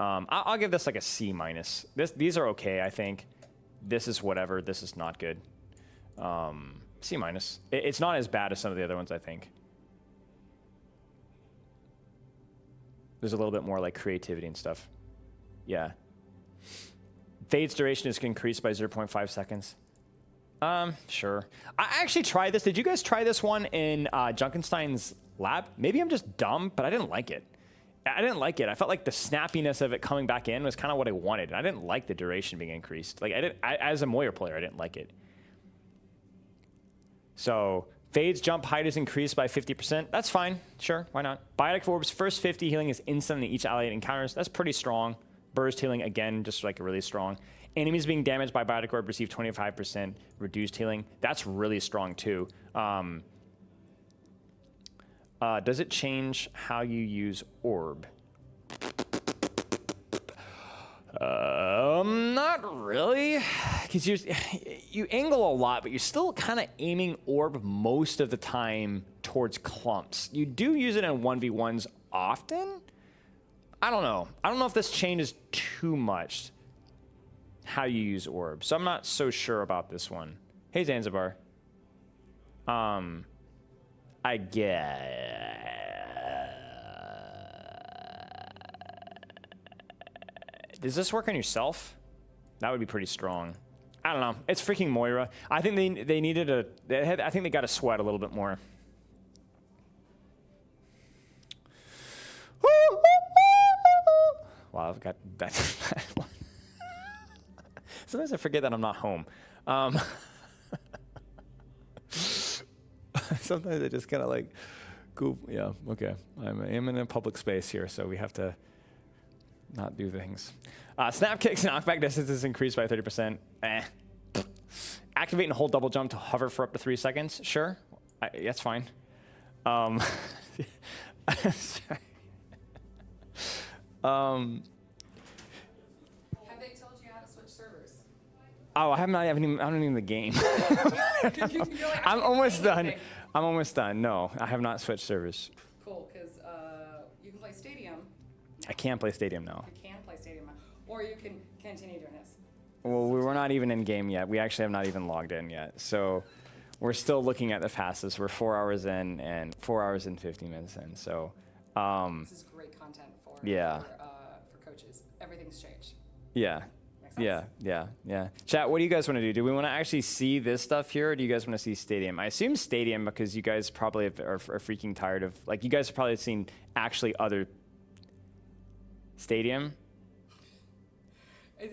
I'll give this like a C minus. These are okay, I think. This is whatever. This is not good. C minus. It's not as bad as some of the other ones, I think. There's a little bit more like creativity and stuff. Yeah. Fade's duration is increased by 0.5 seconds. Sure. I actually tried this. Did you guys try this one in Junkenstein's lab? Maybe I'm just dumb, but I didn't like it. I felt like the snappiness of it coming back in was kind of what I wanted. I didn't like the duration being increased. Like as a Moyer player, I didn't like it. So Fade's jump height is increased by 50%. That's fine. Sure, why not? Biotic Orb's first 50 healing is instant in each ally it encounters. That's pretty strong. Burst healing, again, just like really strong. Enemies being damaged by Biotic Orb receive 25% reduced healing. That's really strong, too. Does it change how you use Orb? Not really, because you angle a lot, but you're still kind of aiming Orb most of the time towards clumps. You do use it in 1v1s often. I don't know. I don't know if this changes too much how you use Orb, so I'm not so sure about this one. Hey, Zanzibar. I guess. Does this work on yourself? That would be pretty strong. I don't know. It's freaking Moira. I think they needed I think they got to sweat a little bit more. Wow, I've got that one. Sometimes I forget that I'm not home. Sometimes I just kind of like, goof. Yeah, okay. I am in a public space here, so we have to not do things. Snap kicks and knockback distance is increased by 30%. Activate and hold double jump to hover for up to 3 seconds. Sure, that's fine. Sorry. Have they told you how to switch servers? Oh, I haven't even in the game. I'm almost done. I'm almost done. No, I have not switched servers. Cool, because you can play Stadium. I can't play Stadium now. You can play Stadium, or you can continue doing this. Well, we're not even in game yet. We actually have not even logged in yet. So we're still looking at the fastest. We're 4 hours in and 4 hours and 50 minutes in. So this is great content for coaches. Everything's changed. Yeah. Makes sense? Yeah. Chat, what do you guys want to do? Do we want to actually see this stuff here, or do you guys want to see Stadium? I assume Stadium because you guys probably are freaking tired of, like, you guys have probably seen actually other Stadium.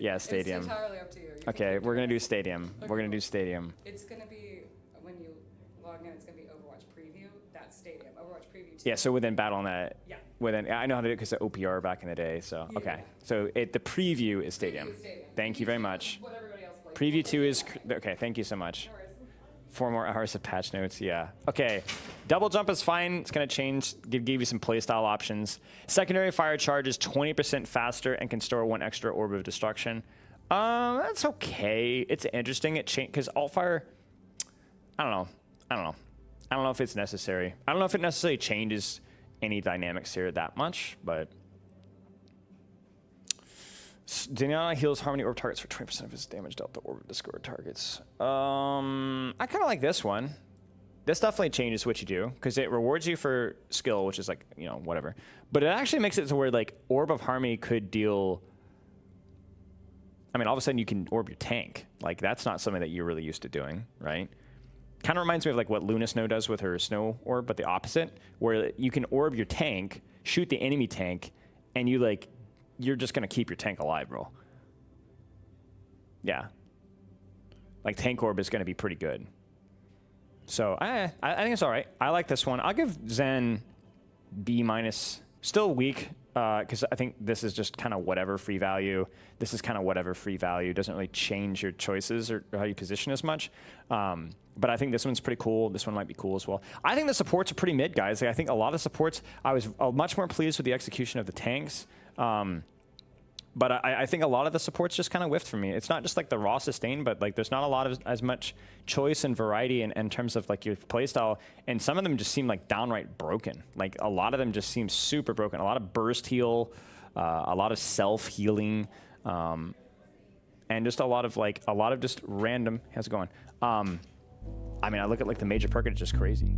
Yeah, Stadium. It's entirely up to you. Okay, we're going to do Stadium. Okay, We're going to cool. do Stadium. It's going to be, when you log in, it's going to be Overwatch Preview. That's Stadium. Overwatch Preview 2. Yeah, so within Battle.net. Yeah. I know how to do it because of OPR back in the day. So, Yeah. okay. So the preview is Stadium. Preview is Stadium. Thank you very much. What everybody else plays. Preview 2 is, okay, thank you so much. No worries. 4 more hours of patch notes, yeah. Okay, double jump is fine. It's gonna change, give you some playstyle options. Secondary fire charge is 20% faster and can store 1 extra orb of destruction. That's okay. It's interesting. It changed because alt fire. I don't know. I don't know if it's necessary. I don't know if it necessarily changes any dynamics here that much, but. Daniela heals Harmony Orb targets for 20% of his damage dealt to Orb of Discord targets. I kind of like this one. This definitely changes what you do because it rewards you for skill, which is like, you know, whatever. But it actually makes it to where like Orb of Harmony could deal. I mean, all of a sudden you can orb your tank. Like that's not something that you're really used to doing, right? Kind of reminds me of like what Luna Snow does with her snow orb, but the opposite, where you can orb your tank, shoot the enemy tank, and you're just gonna keep your tank alive, bro. Yeah. Like tank orb is gonna be pretty good. So I think it's all right. I like this one. I'll give Zen B-. Still weak, because I think this is just kind of whatever free value. This is kind of whatever free value. Doesn't really change your choices or how you position as much. But I think this one's pretty cool. This one might be cool as well. I think the supports are pretty mid, guys. Like, I think a lot of supports, I was much more pleased with the execution of the tanks. But I think a lot of the supports just kind of whiffed for me. It's not just like the raw sustain, but like there's not a lot of as much choice and variety in terms of like your playstyle. And some of them just seem like downright broken. Like a lot of them just seem super broken. A lot of burst heal, a lot of self healing, and just a lot of just random. How's it going? I mean, I look at like the major perk and it's just crazy.